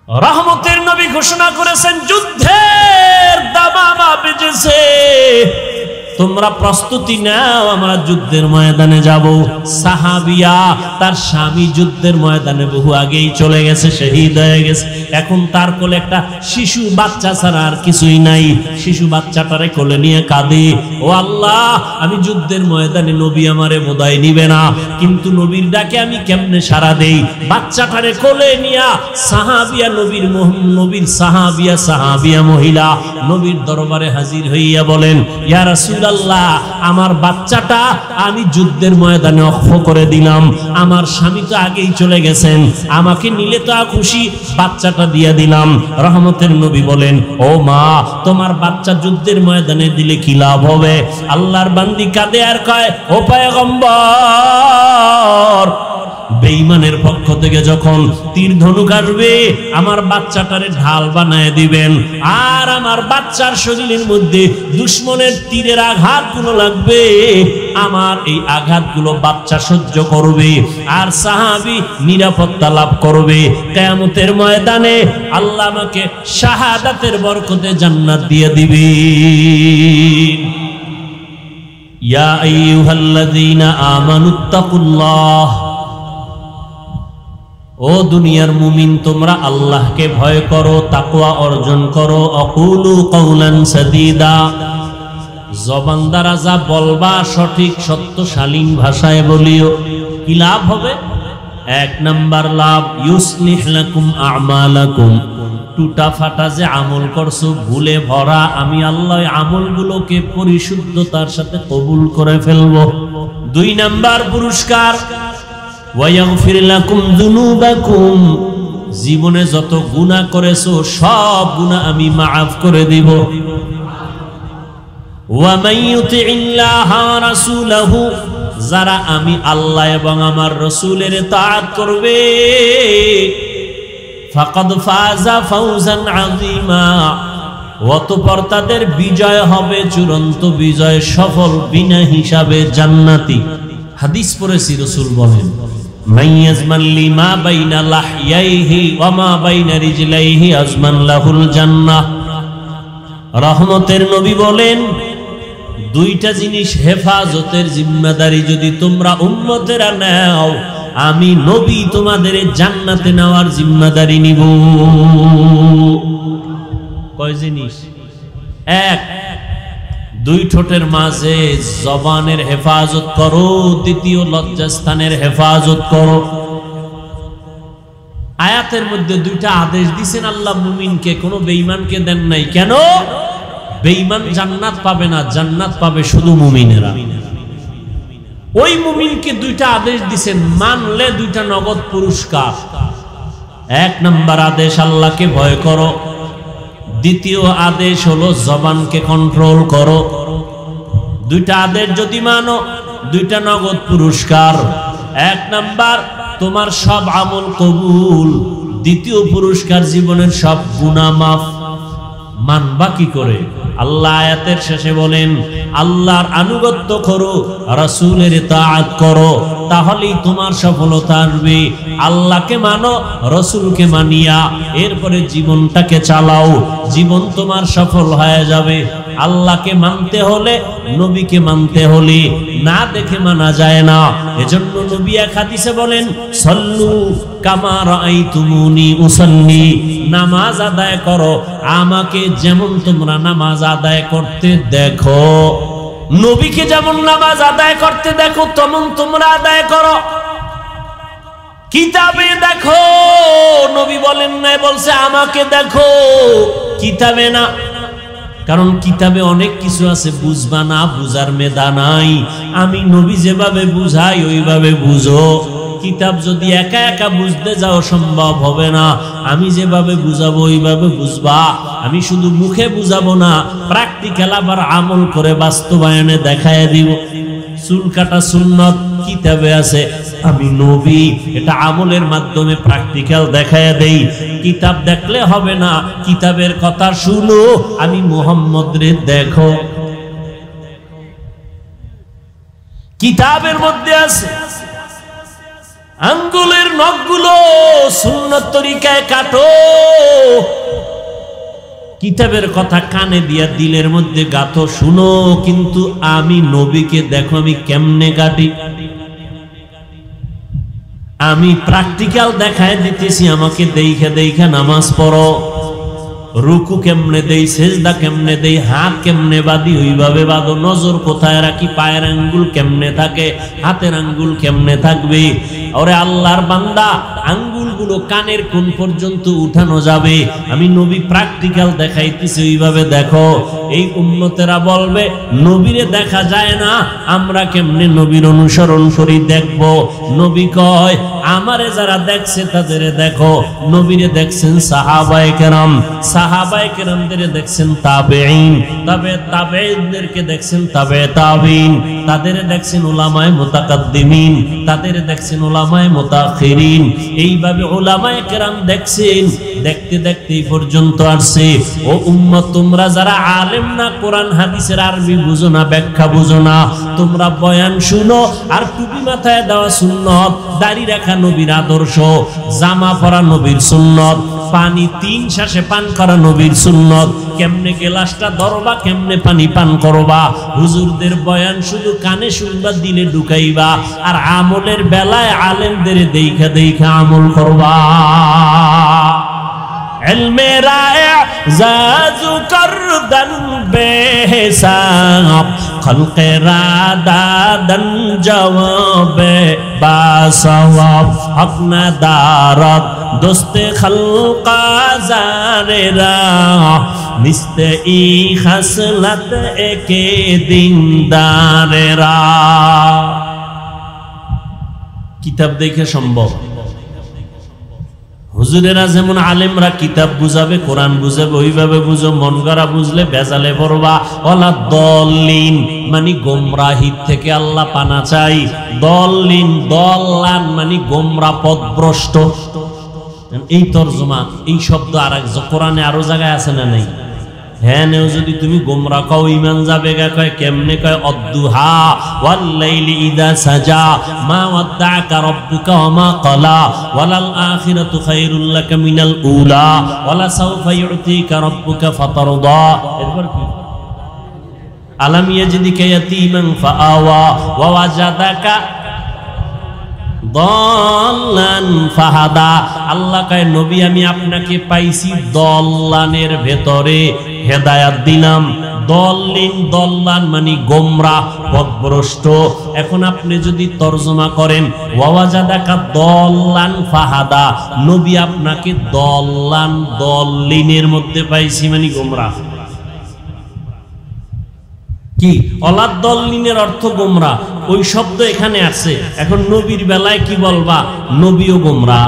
রহমতের নবী ঘোষণা করেছেন যুদ্ধের দামামা বেজেছে, তোমরা প্রস্তুতি নাও, আমরা যুদ্ধের ময়দানে যাব। সাহাবিয়া তার স্বামী যুদ্ধের ময়দানে বহু আগেই চলে গেছে, শহীদ হয়ে গেছে। এখন তার কোলে একটা শিশু বাচ্চা ছাড়া আর কিছুই নাই। শিশু বাচ্চাটারে কোলে নিয়ে কাঁদে, ও আল্লাহ, আমি যুদ্ধের ময়দানে নবী আমারে বোধহয় নিবে না, কিন্তু নবীর ডাকে আমি কেমনে সাড়া দেই? বাচ্চাটারে কোলে নিয়া সাহাবিয়া নবীর সাহাবিয়া মহিলা নবীর দরবারে হাজির হইয়া বলেন, ইয়া রাসূলুল্লাহ, আমার বাচ্চাটা আমি যুদ্ধের ময়দানে অক্ষ করে দিলাম, আমার স্বামী তো আগেই চলে গেছেন, আমাকে নিলে তো খুশি, বাচ্চাটা দিয়ে দিলাম। রহমতের নবী বলেন, ও মা, তোমার বাচ্চা যুদ্ধের ময়দানে দিলে কি লাভ হবে? আল্লাহর বান্দি কাঁদে আর কয়, ও পয়গম্বর, বেঈমানের পক্ষ থেকে যখন তীর ধনুক আসবে আমার বাচ্চাটারে ঢাল বানায় দিবেন, আর আমার বাচ্চার শরীরের মধ্যে দুশমনের তীরের আঘাতগুলো লাগবে, আমার এই আঘাতগুলো বাচ্চা সহ্য করবে আর সাহাবী নিরাপত্তা লাভ করবে। কিয়ামতের ময়দানে আল্লাহ আমাকে শাহাদাতের বরকতে জান্নাত দিয়ে দিবে। ইয়া আইয়ুহাল্লাযীনা আমানুত্তাকুল্লাহ, ও দুনিয়ার মুমিন, তোমরা আল্লাহকে ভয় করো, তাকওয়া অর্জন করো। আকুলু কাওলান সাদীদা, জবান দ্বারা যা বলবা সঠিক সত্য শালীন ভাষায় বলিও। কি লাভ হবে? এক নাম্বার লাভ, ইউসলিহ লাকুম আমালাকুম, টুটা ফাটা যে আমল করছো ভুলে ভরা, আমি আল্লাহ আমলগুলোকে পরিশুদ্ধতার সাথে কবুল করে ফেলবো। দুই নাম্বার পুরস্কার, ওয়ায়াগফির লাকুম যুনুবাকুম, জীবনে যত গুনাহ করেছো সব গুনাহ আমি মাফ করে দিব। ওয়া মান ইউতিইল্লাহা ওয়া রাসূলাহু, যারা আমি আল্লাহ এবং আমার রাসূলের তাআত করবে, ফাকাদ ফাযা ফাওজান আযীমা, অতঃপর তাদের বিজয় হবে চূড়ান্ত বিজয়, সফল বিনা হিসাবে জান্নাতি। হাদিস পড়েছি, রাসূল বলেন, মাইয়াজমান লিমা বাইনা লাহইয়াইহি ওয়া মা বাইনা রিজলাইহি আজমান লাহুল জান্নাহ। রহমতের নবী বলেন, দুইটা জিনিস হেফাজতের জিম্মাদারি যদি তোমরা উম্মতেরা নাও, আমি নবী তোমাদের জান্নাতে নেওয়ার জিম্মাদারি নিব। কয় জিনিস? এক, দুই ঠোঁটের মাঝে জবানের হেফাজত করো। দ্বিতীয়, লজ্জাস্থানের হেফাজত করো। আয়াতের মধ্যে দুইটা আদেশ দিয়েছেন আল্লাহ মুমিনকে, কোনো বেঈমানকে দেন নাই। কেন? বেঈমান জান্নাত পাবে না, জান্নাত পাবে শুধু মুমিনেরা। ওই মুমিনকে দুইটা আদেশ দিয়েছেন, মানলে দুইটা নগদ পুরস্কার। এক নাম্বার আদেশ, আল্লাহকে ভয় করো। দ্বিতীয় আদেশ হলো জবানকে কন্ট্রোল করো। দুইটা আদেশ যদি মানো, দুইটা নগদ পুরস্কার। এক নাম্বার, তোমার সব আমল কবুল। দ্বিতীয় পুরস্কার, জীবনের সব গুনাহ মাফ। মানবা কি করে? আল্লাহ আয়াতের শেষে বলেন, আল্লাহর আনুগত্য করো, রাসূলের তাআত করো, তাহলেই তোমার সফলতা আসবে। আল্লাহকে মানো, রাসূলকে মানিয়া এরপরে জীবনটাকে চালাও, জীবন তোমার সফল হয়ে যাবে। আল্লাহকে মানতে হলে, নবীকে মানতে হলে না দেখে মানা যায় না। এজন্য নবী এক হাদিসে বলেন, সল্লু কামা রাআইতুমুনি উসাল্লি, নামাজ আদায় করো আমাকে যেমন তোমরা নামাজ আদায় করতে দেখো। নবীকে যেমন নামাজ আদায় করতে দেখো তেমন তোমরা আদায় করো। কিতাবে দেখো, নবী বলেন নাই, বলছে আমাকে দেখো, কিতাবে না। কারণ কিতাবে অনেক কিছু আছে বুঝবা না, বুঝার মেধা নাই। আমি নবী যেভাবে বুঝাই ওইভাবে বুঝো। কিতাব যদি একা একা বুঝতে যাও সম্ভব হবে না, আমি যেভাবে বুঝাবো ওইভাবে বুঝবা। আমি শুধু মুখে বুঝাবো না, প্র্যাকটিক্যাল আবার আমল করে বাস্তবায়নে দেখায় দিব। চুল কাটা সুন্নত কিতাবে আছে, আমি নবী এটা আমলের মাধ্যমে প্র্যাকটিক্যাল দেখায় দেই। কিতাব দেখলে হবে না, কিতাবের কথা শুনো, আমি মুহাম্মদ রে দেখো। কিতাবের মধ্যে আছে আঙ্গুলের নখগুলো সুন্নত তরিকায় কাটো। কিতাবের কথা কানে দিয়া দিলের মধ্যে গাঁথো, শুনো। কিন্তু আমি নবীকে দেখো আমি কেমনে কাটি, আমি প্র্যাকটিক্যাল দেখায় দিতেছি। আমাকে দেইখা দেইখা নামাজ পড়ো। রুকু কেমনে দেই, সেজদা কেমনে দেই, হাত কেমনে বাঁধি ওইভাবে বাঁধো। নজর কোথায় রাখি, পায়ের আঙ্গুল কেমনে থাকে, হাতের আঙ্গুল কেমনে থাকবে। ওরে আল্লাহর বান্দা, আঙ্গুলগুলো কানের কোন পর্যন্ত উঠানো যাবে, আমি নবী প্র্যাকটিক্যাল দেখাইতেছি, ওইভাবে দেখো। এই উম্মতেরা বলবে নবীরে দেখা যায় না, আমরা কেমনে নবীর অনুসরণ করি দেখব। নবী কয় আমারে যারা দেখছে তাদের দেখো। নবীরে দেখছেন সাহাবায়ে কেরাম, সাহাবায়ে কেরামদের দেখছেন তাবেঈন, তাবেঈনদেরকে দেখছেন তাবেঈন, তাদের দেখছেন উলামায়ে মুতাকাদ্দিমিন, তাদের দেখছেন উলামায়ে মুতাআখিরিন। এইভাবে উলামায়ে কেরাম দেখছেন, দেখতে দেখতে এই পর্যন্ত আসছে। ও উম্মত, তোমরা যারা আলেম না, কোরআন হাদিসের আরবি বুঝো না, ব্যাখ্যা বুঝো না, তোমরা বয়ান শুনো আর টুপি মাথায় দেওয়া সুন্নত, দাড়ি রাখা নবীর আদর্শ, জামা পরা নবীর সুন্নত, পানি 3 শ্বাসে পান করা নবীর সুন্নত। কেমনে গ্লাসটা ধরবা, কেমনে পানি পান করবা। হুজুরদের বয়ান শুধু কানে শুনবা, দিলে ঢুকাইবা, আর আমলের বেলায় আলেমদের দেইখা দেইখা আমল করবা। ইলমে রায়ে জাজু করদন বেহিসাব, খলকে রাদাদন জওয়াবে বাসওয়াব, হক না দারদ দোস্তে খলকা জারেরা, মিস্তে ই খাসলত একে দিনদারেরা। কিতাব দেখে সম্ভব। হুজুরেরা যেমন আলেমরা কিতাব বুঝাবে, কোরআন বুঝাবে, ওইভাবে বুঝো। মন গড়া বুঝলে বেজালে পড়বা। ওয়ালা দল্লিন মানে গোমরাহির থেকে আল্লাহ পানা চাই। দল্লিন দল্লান মানে গোমরা পথভ্রষ্ট। এই তরজমা, এই শব্দ আর এক কোরআনে আরো জায়গায় আছে না নেই? হ্যাঁ, নেও যদি তুমি গোমরা কও ঈমান যাবে গা। কয় কেমনে? কয় অদ্দুহা ওয়াল লাইলি ইযা সাজা, মা ওয়াদ্দাকা রাব্বুকা ওয়া মা ক্বালা, ওয়ালাল আখিরাতু খায়রুল লাকা মিনাল উলা, ওয়ালা সাওফা ইউতিকা রাব্বুকা ফাতারদা। এরপর কি? আলাম ইয়াজিদিকা ইয়াতীমান ফাআওয়া ওয়া ওয়াজাদাকা দল্লান ফাহাদা। আল্লাহ কয় নবী আমি আপনাকে পাইছি দল্লানের ভেতরে, হেদায়াত দিলাম। দল্লিন দল্লান মানে গোমরা পথভ্রষ্ট। এখন আপনি যদি তরজমা করেন ওয়াজাদাকা দল্লান ফাহাদা, নবী আপনাকে দল্লান দল্লিনের মধ্যে পাইছি মানে গোমরা। কি অলাদ দল্লিনের অর্থ গোমরা, ওই শব্দ এখানে আছে। এখন নবীর বেলায় কি বলবা? নবীও গোমরা।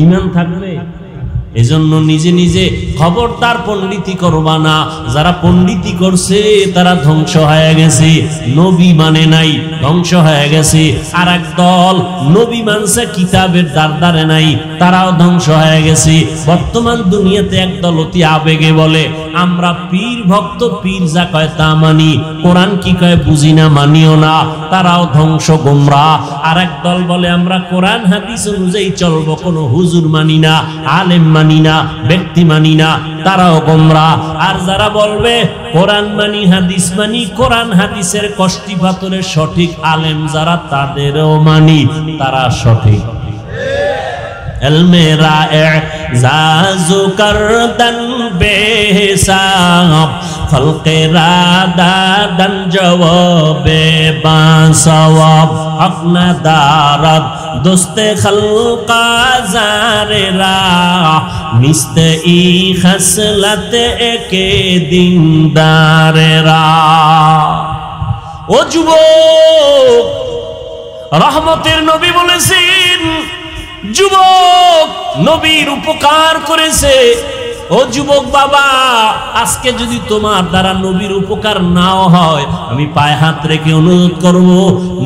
ঈমান থাকবে? এজন্য নিজে নিজে খবরদার পণ্ডিতি করবা না। যারা পণ্ডিতি করছে তারা ধ্বংস হয়ে গেছে, নবী মানে নাই, ধ্বংস হয়ে গেছে। আর এক দল নবী মানছে, কিতাবের দ্বারে নাই, তারাও ধ্বংস হয়ে গেছে। বর্তমান দুনিয়াতে একদল অতি আবেগে বলে আমরা পীর ভক্ত, পীর যা কয় তা মানি, কোরআন কি কয় বুঝি না, মানিও না, তারাও ধ্বংস, গোমরা। আর এক দল বলে আমরা কোরআন হাদিস অনুযায়ী চলবো, কোনো হুজুর মানি না, আলেম মানি না, ব্যক্তি মানি না, তারাও গোমরা। আর যারা বলবে কোরআন মানি, হাদিস মানি, কোরআন হাদিসের কষ্টি পাথরে সঠিক আলেম যারা, তাদেরও মানি, তারা সঠিক। ইলমে রায়ে জাজু করদন বেহিসাব, খলকে রাদাদন জওয়াবে বাসওয়াব, হক না দারদ দোস্তে খলকা জারেরা, মিস্তে ই খাসলত একে দিনদারেরা। ও যুবক, রহমতের নবী বলেছেন যুবক নবীর উপকার করেছে। ও যুবক বাবা, আজকে যদি তোমার দ্বারা নবীর উপকার নাও হয়, আমি পায়ে হাত রেখে অনুরোধ করব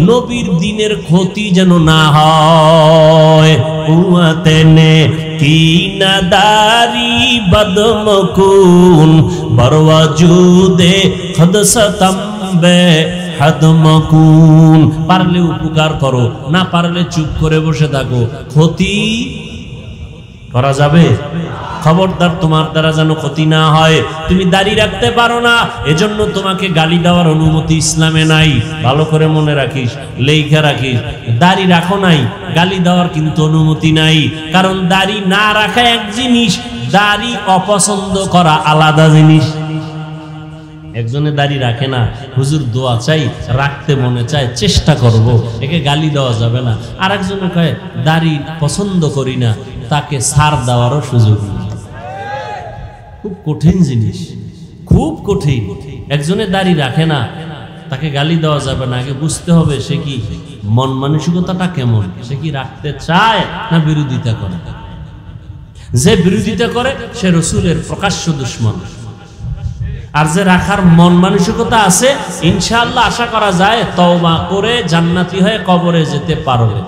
নবীর দিনের ক্ষতি যেন না হয়। উয়াতেনে কি নাদারি বদমকুন বরওয়াজুদে খদসতম বে হাদমাকুন, পারলে উপকার করো, না পারলে চুপ করে বসে থাকো। ক্ষতি করা যাবে? খবরদার তোমার দ্বারা যেন ক্ষতি না হয়। তুমি দাড়ি রাখতে পারো না, এজন্য তোমাকে গালি দেওয়ার অনুমতি ইসলামে নাই। ভালো করে মনে রাখিস, লেখা রাখিস। দাড়ি রাখো নাই, গালি দেওয়ার কিন্তু অনুমতি নাই। কারণ দাড়ি না রাখা এক জিনিস, দাড়ি অপছন্দ করা আলাদা জিনিস। একজনে দাড়ি রাখে না, হুজুর দোয়া চাই, রাখতে মনে চায়, চেষ্টা করব, একে গালি দেওয়া যাবে না। আর একজনে কয় দাড়ি পছন্দ করি না, তাকে ছাড় দেওয়ারও সুযোগ নেই। খুব কঠিন জিনিস, খুব কঠিন। একজনে দাড়ি রাখে না, তাকে গালি দেওয়া যাবে না। আগে বুঝতে হবে সে কি মন মানসিকতাটা কেমন, সে কি রাখতে চায় না বিরোধিতা করে। যে বিরোধিতা করে সে রসুলের প্রকাশ্য দুশমন। আর যে রাখার মন মানসিকতা আছে, ইনশাআল্লাহ আশা করা যায় তওবা করে জান্নাতি হয়ে কবরে যেতে পারবে।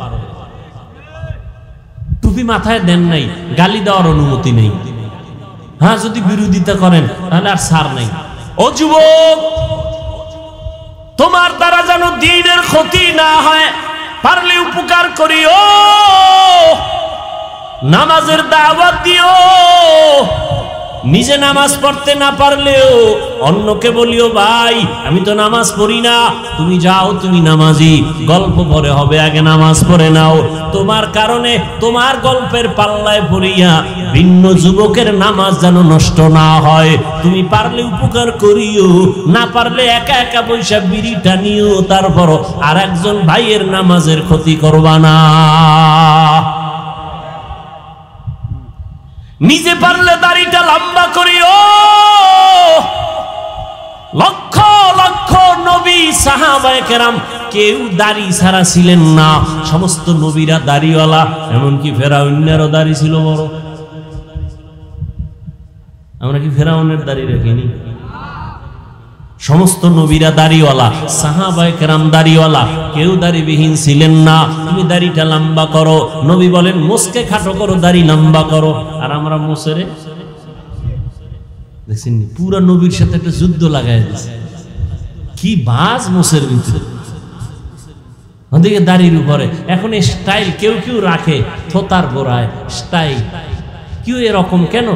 টুপি মাথায় দেন নাই, গালি দেওয়ার অনুমতি নেই। হ্যাঁ, যদি বিরোধিতা করেন তাহলে আর ছাড় নাই। ও যুবক, তোমার দ্বারা যেন দ্বীনের ক্ষতি না হয়, পারলে উপকার করিও, নামাজের দাওয়াত দিও। নিজে নামাজ পড়তে না পারলেও অন্যকে বলিও, ভাই আমি তো নামাজ পড়ি না, তুমি যাও, তুমি নামাজি, গল্প পরে হবে, আগে নামাজ পড়ে নাও। তোমার কারণে তোমার গল্পের পাল্লায় পড়িয়া ভিন্ন যুবকের নামাজ যেন নষ্ট না হয়। তুমি পারলে উপকার করিও, না পারলে একা একা পয়সা বিড়ি টানিও, তারপর আর একজন ভাইয়ের নামাজের ক্ষতি করবা না। নিজে পারলে দাড়িটা লম্বা করিও। লক্ষ লক্ষ নবী সাহাবায়ে কেরাম কেউ দাড়ি ছাড়া ছিলেন না, সমস্ত নবীরা দাড়িওয়ালা। এমনকি ফেরাউনেরও দাড়ি ছিল বড়। আমরা কি ফেরাউনের দাড়ি রাখিনি? সমস্ত নবীরা দাড়িওয়ালা, সাহাবায়ে কেরাম দাড়িওয়ালা, কেউ দাড়িবিহীন ছিলেন না। তুমি দাড়িটা লম্বা করো। নবী বলেন মুসকে খাটো করো, দাড়ি লম্বা করো। আর আমরা মুসেরে দেখছেন পুরা নবীর সাথে একটা যুদ্ধ লাগাই দিয়েছে। কি বাজ মুসের ভিতরে, ওদিকে দাড়ির উপরে। এখন স্টাইল কেউ কেউ রাখে থোতার গোড়ায় স্টাইল। কেউ এরকম কেন?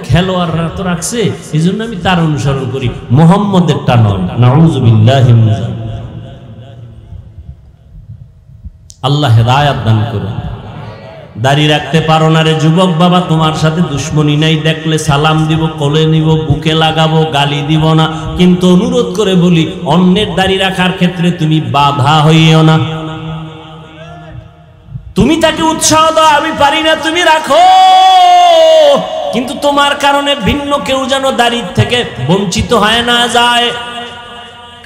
খেলোয়াড়রা তো রাখছে, এই জন্য আমি তার অনুসরণ করি। মুহাম্মদেরটা নয়। নাউযুবিল্লাহি মিন যালিক। আল্লাহ হেদায়েত দান করুন। দাড়ি রাখতে পারো না রে যুবক বাবা, তোমার সাথে দুশ্মনী নাই, দেখলে সালাম দিব, কোলে নিব, বুকে লাগাবো, গালি দিব না। কিন্তু অনুরোধ করে বলি, অন্যের দাড়ি রাখার ক্ষেত্রে তুমি বাধা হইও না। তুমি তাকে উৎসাহ দাও, আমি পারি না, তুমি রাখো, কিন্তু তোমার কারণে ভিন্ন কেউ যেন দাড়ি থেকে বঞ্চিত হয় না যায়।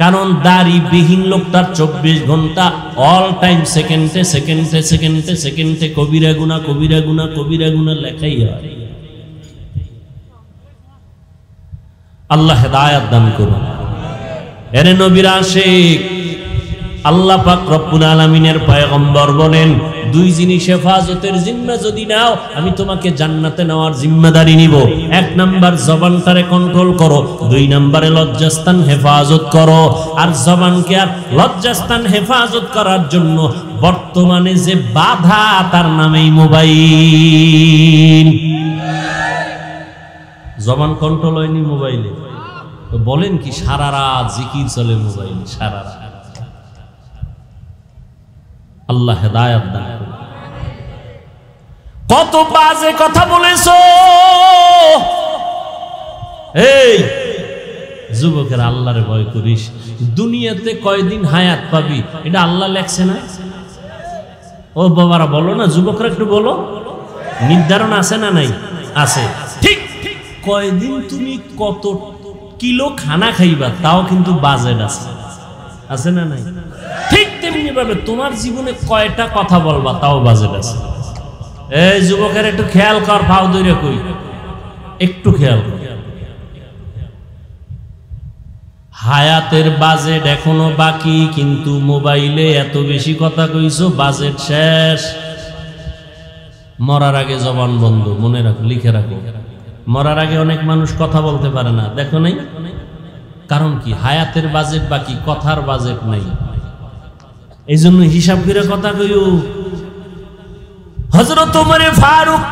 কারণ দাড়িবিহীন লোকটার 24 ঘন্টা অল টাইম সেকেন্ডে সেকেন্ডে সেকেন্ডে সেকেন্ডে কবিরা গুনাহ কবিরা গুনাহ কবিরা গুনাহ লেখাই হয়। আল্লাহ হেদায়েত দান করুন। এরে নবীর আশিক, আল্লাহ পাক রব্বুল আলামিনের পয়গম্বর বলেন, দুই জিনিস হেফাজতের জিম্মা যদি নাও, আমি তোমাকে জান্নাতে নেওয়ার জিম্মাদারি নিব। এক নাম্বার জবানটারে কন্ট্রোল করো, দুই নাম্বারে লজ্জাস্থান হেফাজত করো। আর জবানকে আর লজ্জাস্থান হেফাজত করার জন্য বর্তমানে যে বাধা, তার নামেই মোবাইল। জবান কন্ট্রোল হয়নি মোবাইলে, তো বলেন কি সারা রাত জিকির চলে মোবাইলে, সারা রাত। আল্লাহ হেদায়েত দান করুন। কত বাজে কথা বলেছো এই যুবকের, আল্লাহরে ভয় করিস। দুনিয়াতে কয়দিন হায়াত পাবি এটা আল্লাহ লেখছে না? ও বাবারা বলো না, যুবকরা একটু বলো, নির্ধারণ আছে না নাই? আছে। ঠিক কয়দিন তুমি কত কিলো খানা খাইবা তাও কিন্তু বাজেট আছে, আছে না নাই? ঠিক তেমনি ভাবে তোমার জীবনে কয়টা কথা বলবা তাও বাজেট আছে। এই যুবকের একটু খেয়াল কর, ফাও দইরে কই, একটু খেয়াল কর। হায়াতের বাজেট এখনো বাকি, কিন্তু মোবাইলে এত বেশি কথা কইছো, বাজেট শেষ। মরার আগে জবান বন্ধ, মনে রাখো, লিখে রাখো। মরার আগে অনেক মানুষ কথা বলতে পারে না, দেখো নাই? কারণ কি হায়াতের বাজেট বাকি, কথার বাজেট নাই। এই জন্য হিসাব করে কথা কইও। হযরত ওমর ফারুক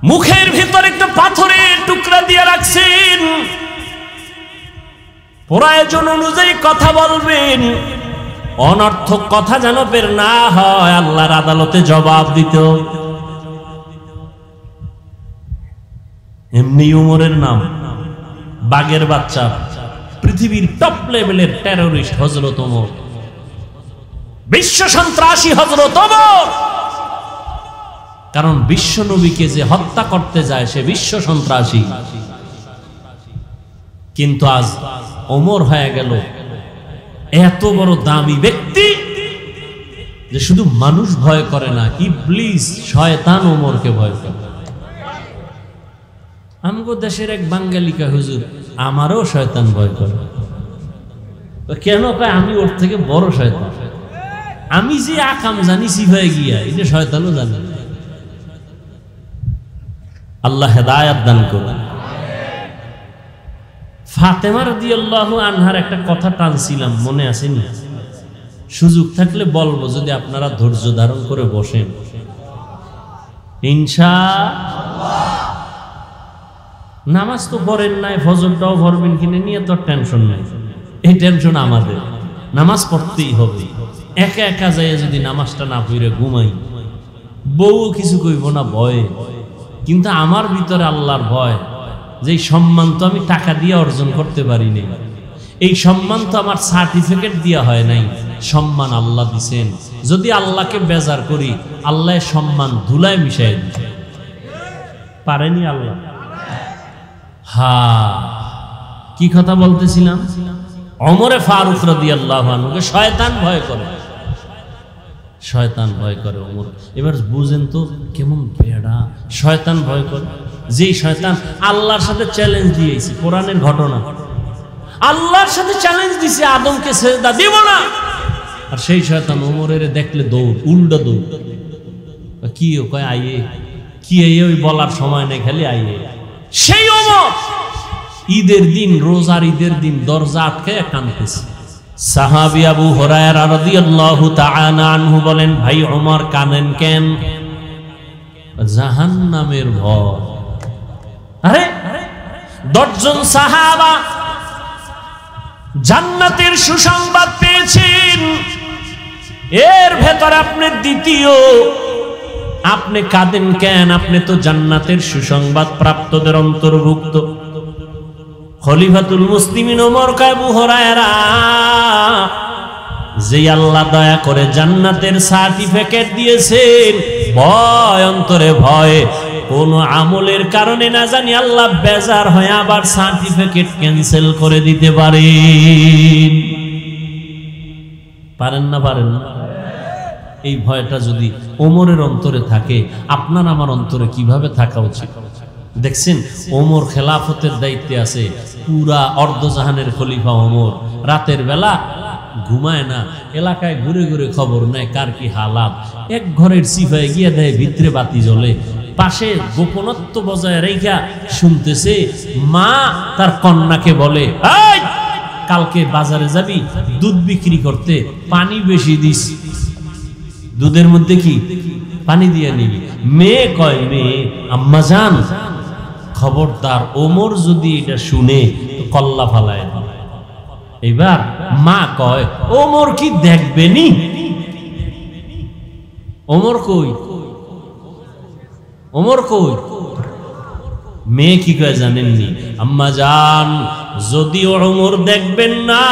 মুখের ভিতর একটা পাথরের টুকরা দিয়ে রাখছেন, প্রয়োজন অনুযায়ী কথা বলবেন, অনর্থক কথা যেন বের না হয়, আল্লাহর আদালতে জবাব দিত। এমনি ওমরের নাম বাগের বাচ্চা, পৃথিবীর টপ লেভেলের টেররিস্ট হযরত ওমর, বিশ্ব সন্ত্রাসী হযরত ওমর। কারণ বিশ্ব নবীকে যে হত্যা করতে যায় সে বিশ্ব সন্ত্রাসী। কিন্তু আজ ওমর হয়ে গেল এত বড় দামি ব্যক্তি যে শুধু মানুষ ভয় করে না, ইবলিস শয়তান ওমরকে ভয় করে। আমগো দেশের এক বাঙালিকা হুজুর, আমারও শয়তান ভয় করে। কেন কয়? আমি ওর থেকে বড় শয়তান। আমি যে আকাম জানি সিফায় গিয়া, এটা শয়তানও জানে। আল্লাহ হেদায়েত দান করুন। ফাতেমা রাদিয়াল্লাহু আনহার একটা কথা টানছিলাম, মনে আছে না? সুযোগ থাকলে বলবো, যদি আপনারা ধৈর্য ধারণ করে বসেন ইনশাআল্লাহ। নামাজ তো পড়েন নাই, ফজরটাও পড়বেন কিনে নিয়ে তো টেনশন নাই। এই টেনশন আমাদের, নামাজ পড়তেই হবে। একা একা যাইয়া যদি নামাজটা না পড়ে ঘুমাই, বউ কিছু কইব না ভয়ে, কিন্তু আমার ভিতরে আল্লাহর ভয়, যে সম্মান তো আমি টাকা দিয়ে অর্জন করতে পারি নাই, এই সম্মান তো আমার সার্টিফিকেট দেওয়া হয় নাই, সম্মান আল্লাহ দিছেন। যদি আল্লাহকে বেজার করি, আল্লাহ সম্মান ধুলায় মিশাই দিতে পারেনি আল্লাহ। কি কথা বলতেছিলাম? ওমরে ফারুক রাদিয়াল্লাহু আনহুকে শয়তান ভয় করে, শয়তান ভয় করে ওমর। এবার বুঝেন তো কেমন বেড়া শয়তান ভয় করে। যেই শয়তান আল্লাহর সাথে চ্যালেঞ্জ দিয়েছে, কোরআনের ঘটনা, আল্লাহর সাথে চ্যালেঞ্জ দিছে আদমকে সিজদা দিব না, আর সেই শয়তান ওমরের দেখলে দৌড়, উল্টা দৌড়। কি কয় আইয়ে, কি আইয়ে, ওই বলার সময় নেই, খালি আইয়ে। সেই ওমর ঈদের দিন, রোজার ঈদের দিন দরজা আটকে কাঁদতেছে। সাহাবী আবু হুরায়রা রাদিয়াল্লাহু তাআলা আনহু বলেন, ভাই ওমর কাঁদেন কেন? জাহান্নামের ভয়। আরে 10 জন সাহাবা জান্নাতের সুসংবাদ পেয়েছেন, এর ভেতর আপনি দ্বিতীয়, আপনি কাঁদেন কেন? আপনি তো জান্নাতের সুসংবাদ প্রাপ্তদের অন্তর্ভুক্ত। খলিফাতুল মুসলিমিন ওমর কয়, আবু হুরায়রা, যে আল্লাহ দয়া করে জান্নাতের সার্টিফিকেট দিয়েছেন, ভয় অন্তরে ভয়, কোন আমলের কারণে না জানি আল্লাহ বেজার হয়ে আবার সার্টিফিকেট ক্যান্সেল করে দিতে পারেন। পারেন না? পারেন না? এই ভয়টা যদি ওমরের অন্তরে থাকে, আপনার আমার অন্তরে কিভাবে থাকা উচিত? দেখছেন, ওমর খেলাফতের দায়িত্বে আছে, পুরা অর্ধজাহানের খলিফা ওমর। রাতের বেলা ঘুমায় না, এলাকায় ঘুরে ঘুরে খবর নেয় কার কি হালাত। এক ঘরের সিফায় গিয়ে দেয় ভিতরে বাতি জ্বলে, পাশে গোপনত্ব বজায় রেখা শুনতেছে। মা তার কন্যাকে বলে, এই কালকে বাজারে যাবি দুধ বিক্রি করতে, পানি বেশি দিস, দুধের মধ্যে কি পানি দিয়ে নিবি। মেয়ে কয়, মেয়ে আম্মা জান খবরদার, ওমর যদি এটা শুনে কল্লা ফালায়। এবার মা কয়, ওমর কি দেখবেনি? ওমর কই, ওমর কই? মেয়ে কি কয় জানেননি? আম্মা জান, যদি ওমর দেখবেন না,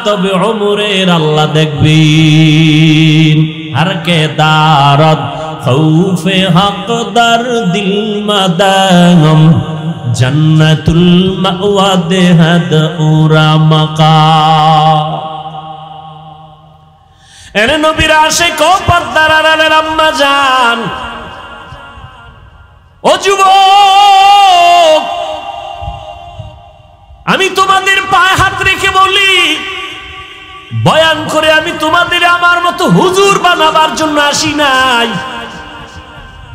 তবে ওমরের আল্লাহ দেখবেন। हर के दारद खौफे हक दर दिल मदागम जन्नतुल मअवा देहद उरा मका। एने नबीर आशिक ओ पर्दार आड़ालेर आम्मा जान, ओ যুবক, আমি তোমাদের পায়ে হাত রেখে বলি, বয়ান করে আমি তোমাদের আমার মতো হুজুর বানাবার জন্য আসি নাই।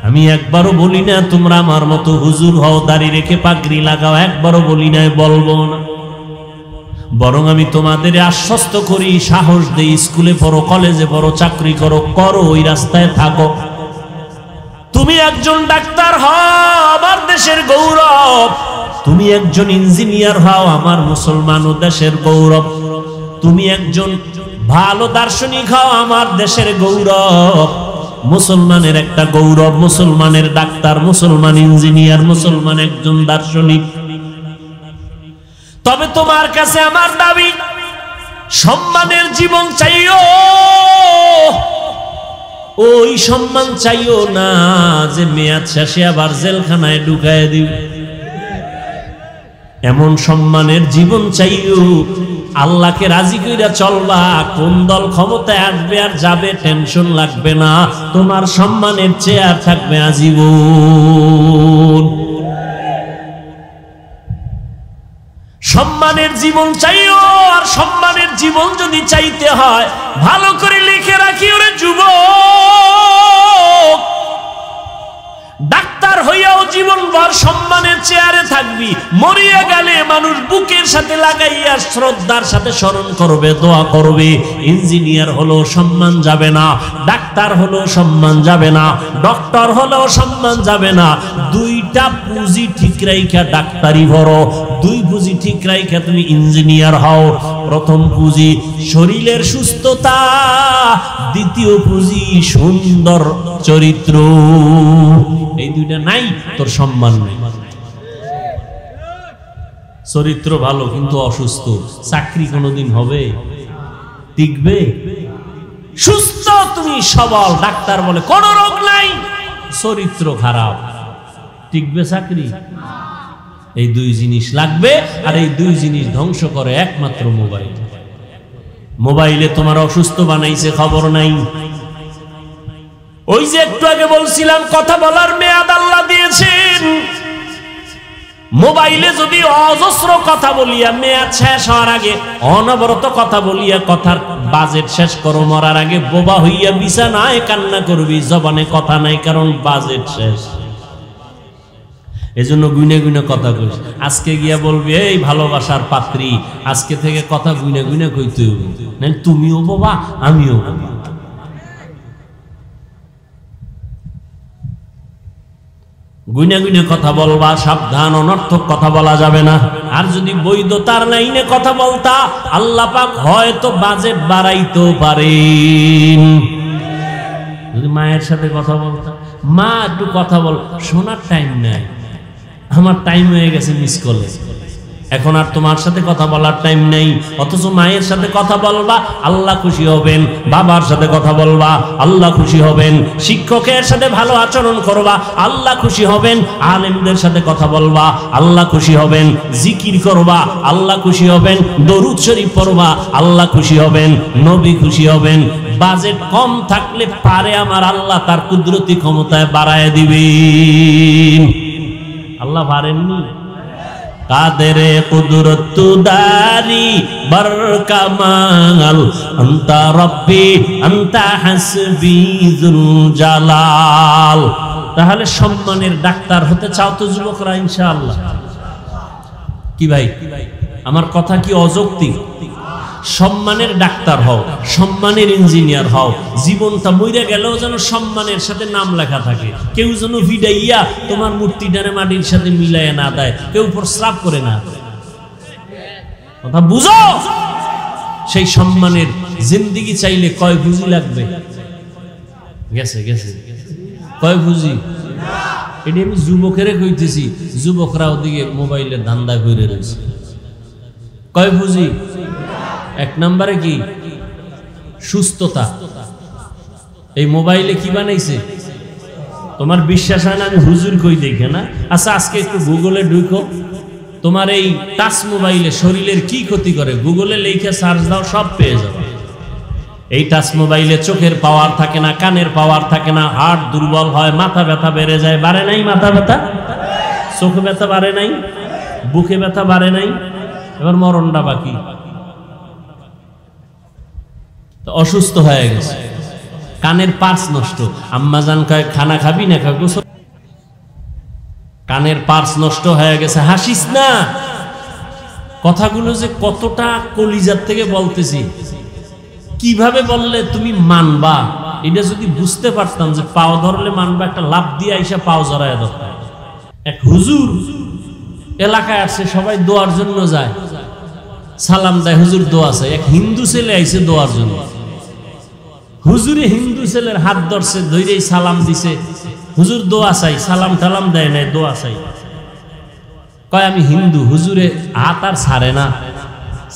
আমি একবারও বলি না তোমরা আমার মতো হুজুর হও, দাড়ি রেখে পাগড়ি লাগাও, একবারও বলি নাই, বলবো না। বরং আমি তোমাদের আশ্বস্ত করি, সাহস দেই, স্কুলে পড়ো, কলেজে পড়ো, চাকরি করো, ওই রাস্তায় থাকো। তুমি একজন ডাক্তার হও, আমার দেশের গৌরব। তুমি একজন ইঞ্জিনিয়ার হও, আমার মুসলমান ও দেশের গৌরব। তুমি একজন ভালো দার্শনিক হও, আমার দেশের গৌরব। মুসলমানের একটা গৌরব, মুসলমানের ডাক্তার, মুসলমান ইঞ্জিনিয়ার, মুসলমান একজন দার্শনিক। তবে তোমার কাছে আমার দাবি, সম্মানের জীবন চাইও। ওই সম্মান চাইও না যে মেয়াদ শেষে আবার জেলখানায় ঢুকায় দিবে। এমন সম্মানের জীবন চাইও, আল্লাহকে রাজি কইরা চলবা। কোন দল ক্ষমতায় আসবে আর যাবে টেনশন লাগবে না, তোমার সম্মানের চেয়ার থাকবে আজীবন। সম্মানের জীবন চাইও। আর সম্মানের জীবন যদি চাইতে হয়, ভালো করে লিখে রাখি ওরে যুবক, ডাক্তার হইয়াও জীবনভর সম্মানের চেয়ারে থাকবি। মরিয়া গেলে মানুষ বুকের সাথে লাগাইয়া শ্রদ্ধার সাথে স্মরণ করবে, দোয়া করবে। ইঞ্জিনিয়ার হলো সম্মান যাবে না, ডাক্তার হলো সম্মান যাবে না, ডক্টর হলো সম্মান যাবে না। দুইটা পুঁজি ঠিক রাইখা ডাক্তারি ভরো, দুই পুঁজি ঠিক রাইখা তুমি ইঞ্জিনিয়ার হও। প্রথম পুঁজি শরীরের সুস্থতা, দ্বিতীয় পুঁজি সুন্দর চরিত্র। এই দুইটা নাই, তোর সম্মান নেই। চরিত্র ভালো কিন্তু অসুস্থ, চাকরি কোনোদিন হবে, টিকবে? সুস্থ তুমি সবল, ডাক্তার বলে কোনো রোগ নাই, চরিত্র খারাপ, টিকবে চাকরি? এই দুই জিনিস লাগবে। আর এই দুই জিনিস ধ্বংস করে একমাত্র মোবাইল। মোবাইলে তোমার অসুস্থ বানাইছে, খবর নাই। ওই যে একটু আগে বলছিলাম, কথা বলার মেয়াদ আল্লাহ দিয়েছেন। মোবাইলে যদি অজস্র কথা বলিয়া মেয়াদ শেষ হওয়ার আগে অনবরত কথা বলিয়া কথার বাজেট শেষ করো, মরার আগে বোবা হইয়া বিছানায় কান্না করবি, জবানে কথা নাই, কারণ বাজেট শেষ। এজন্য গুনে গুনে কথা কইস। আজকে গিয়া বলবি, এই ভালোবাসার পাত্রী, আজকে থেকে কথা গুনে গুনে কইতে হবে, না তুমিও বোবা আমিও বোবা। গুনে গুনে কথা বলবা, সাবধান, অনর্থক কথা বলা যাবে না। আর যদি বৈধতার লাইনে কথা বলতা, আল্লাহ পাক হয়তো বাজেট বাড়াইতেও পারেন। যদি মায়ের সাথে কথা বলতা, মা একটু কথা বল, শোনার টাইম নাই, আমার টাইম হয়ে গেছে মিস কলে, এখন আর তোমার সাথে কথা বলার টাইম নেই। অথচ মায়ের সাথে কথা বলবা, আল্লাহ খুশি হবেন। বাবার সাথে কথা বলবা, আল্লাহ খুশি হবেন। শিক্ষকের সাথে ভালো আচরণ করবা, আল্লাহ খুশি হবেন। আলেমদের সাথে কথা বলবা, আল্লাহ খুশি হবেন। জিকির করবা, আল্লাহ খুশি হবেন। দরুদ শরীফ পড়বা, আল্লাহ খুশি হবেন, নবী খুশি হবেন। বাজেট কম থাকলে পারে আমার আল্লাহ তার কুদরতি ক্ষমতায় বাড়ায় দিবেন। আল্লাহ পারেননি? কাদেরে কুদরত দারি বরকামাল, আনতা রব্বি আনতা হাসবি যুল জালাল। তাহলে সম্মানের ডাক্তার হতে চাও তো যুবকরা? ইনশাআল্লাহ। কি ভাই, আমার কথা কি অযৌক্তিক? সম্মানের ডাক্তার হও, সম্মানের ইঞ্জিনিয়ার হও। জীবনটা মইরা গেলেও যেন সম্মানের সাথে নাম লেখা থাকে। কেউ যেন ভিডাইয়া তোমার মূর্তিটারে মাটির সাথে মিলাইয়া না দেয়, কেউ প্রস্রাব করে না। কথা বুঝো? সেই সম্মানের জিন্দেগি চাইলে কয় পুঁজি লাগবে? গেছে গেছে কয় পুঁজি? এটি আমি যুবকেরে কইতেছি, যুবকরা ওদিকে মোবাইলের ধান্দা করে রয়েছে। কয় পুঁজি? এক নম্বরে কি? সুস্থতা। এই মোবাইলে কি বানাইছে? তোমার বিশ্বাস হয় না? আমি হুজুর কই দেখে না। আচ্ছা, আজকে একটু গুগলে ঢুকো, তোমার এই টাচ মোবাইলে শরীরের কি ক্ষতি করে গুগলে লেখা সার্চ দাও, সব পেয়ে যাবে। এই টাচ মোবাইলে চোখের পাওয়ার থাকে না, কানের পাওয়ার থাকে না, হার্ট দুর্বল হয়, মাথা ব্যথা বেড়ে যায়। বাড়ে নাই মাথা ব্যথা? চোখে ব্যথা বাড়ে নাই? বুকে ব্যথা বাড়ে নাই? এবার মরণটা বাকি। অসুস্থ হয়ে গেছে, কানের পার্স নষ্ট। আম্মাজান কয় খানা খাবি না, খাবো। কানের পার্স নষ্ট হয়ে গেছে, হাসিস না। কথাগুলো যে কতটা কলিজার থেকে বলতেছি, কিভাবে বললে তুমি মানবা, এটা যদি বুঝতে পারতাম যে পাও ধরলে মানবা, একটা লাভ দিয়ে আইসা পাও জড়ায় দরকার। এক হুজুর এলাকায় আসছে, সবাই দোয়ার জন্য যায়, সালাম দেয়, হুজুর দোয়া চাই। এক হিন্দু ছেলে আইছে দোয়ার জন্য, হুজুরে হিন্দু ছেলের হাত ধরছে, ধৈরেই সালাম দিছে, হুজুর দোয়া চাই, সালাম টালাম দেয় নাই, দোয়া চাই। কয় আমি হিন্দু। হুজুরে হাত আর ছাড়ে না,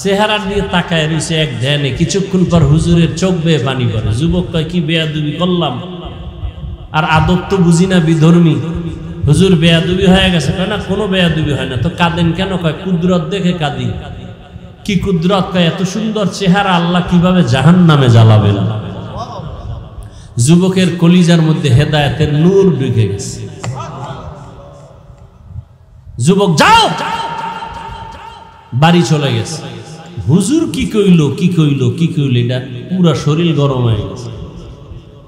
চেহারা দিয়ে তাকায় রয়েছে এক ধ্যানে। কিছুক্ষণ পর হুজুরের চোখ বেয়ে পানি পড়ে। যুবক কয় কি বেয়াদবি করলাম, আর আদব তো বুঝি না, বিধর্মী। হুজুর বেয়াদবি হয়ে গেছে। কয় না, কোনো বেয়াদবি হয় না। তো কাঁদেন কেন? কয় কুদরত দেখে কাঁদি। কি কুদরত? কয় এত সুন্দর চেহারা আল্লাহ কিভাবে জাহান্নামে জ্বালাবেন। যুবকের কলিজার মধ্যে হেদায়েতের নূর ঢুকে গেছে। যুবক যাও, বাড়ি চলে গেছে। হুজুর কি কইল কি কইল কি কইল, এটা পুরা শরীর গরম হয়ে গেছে।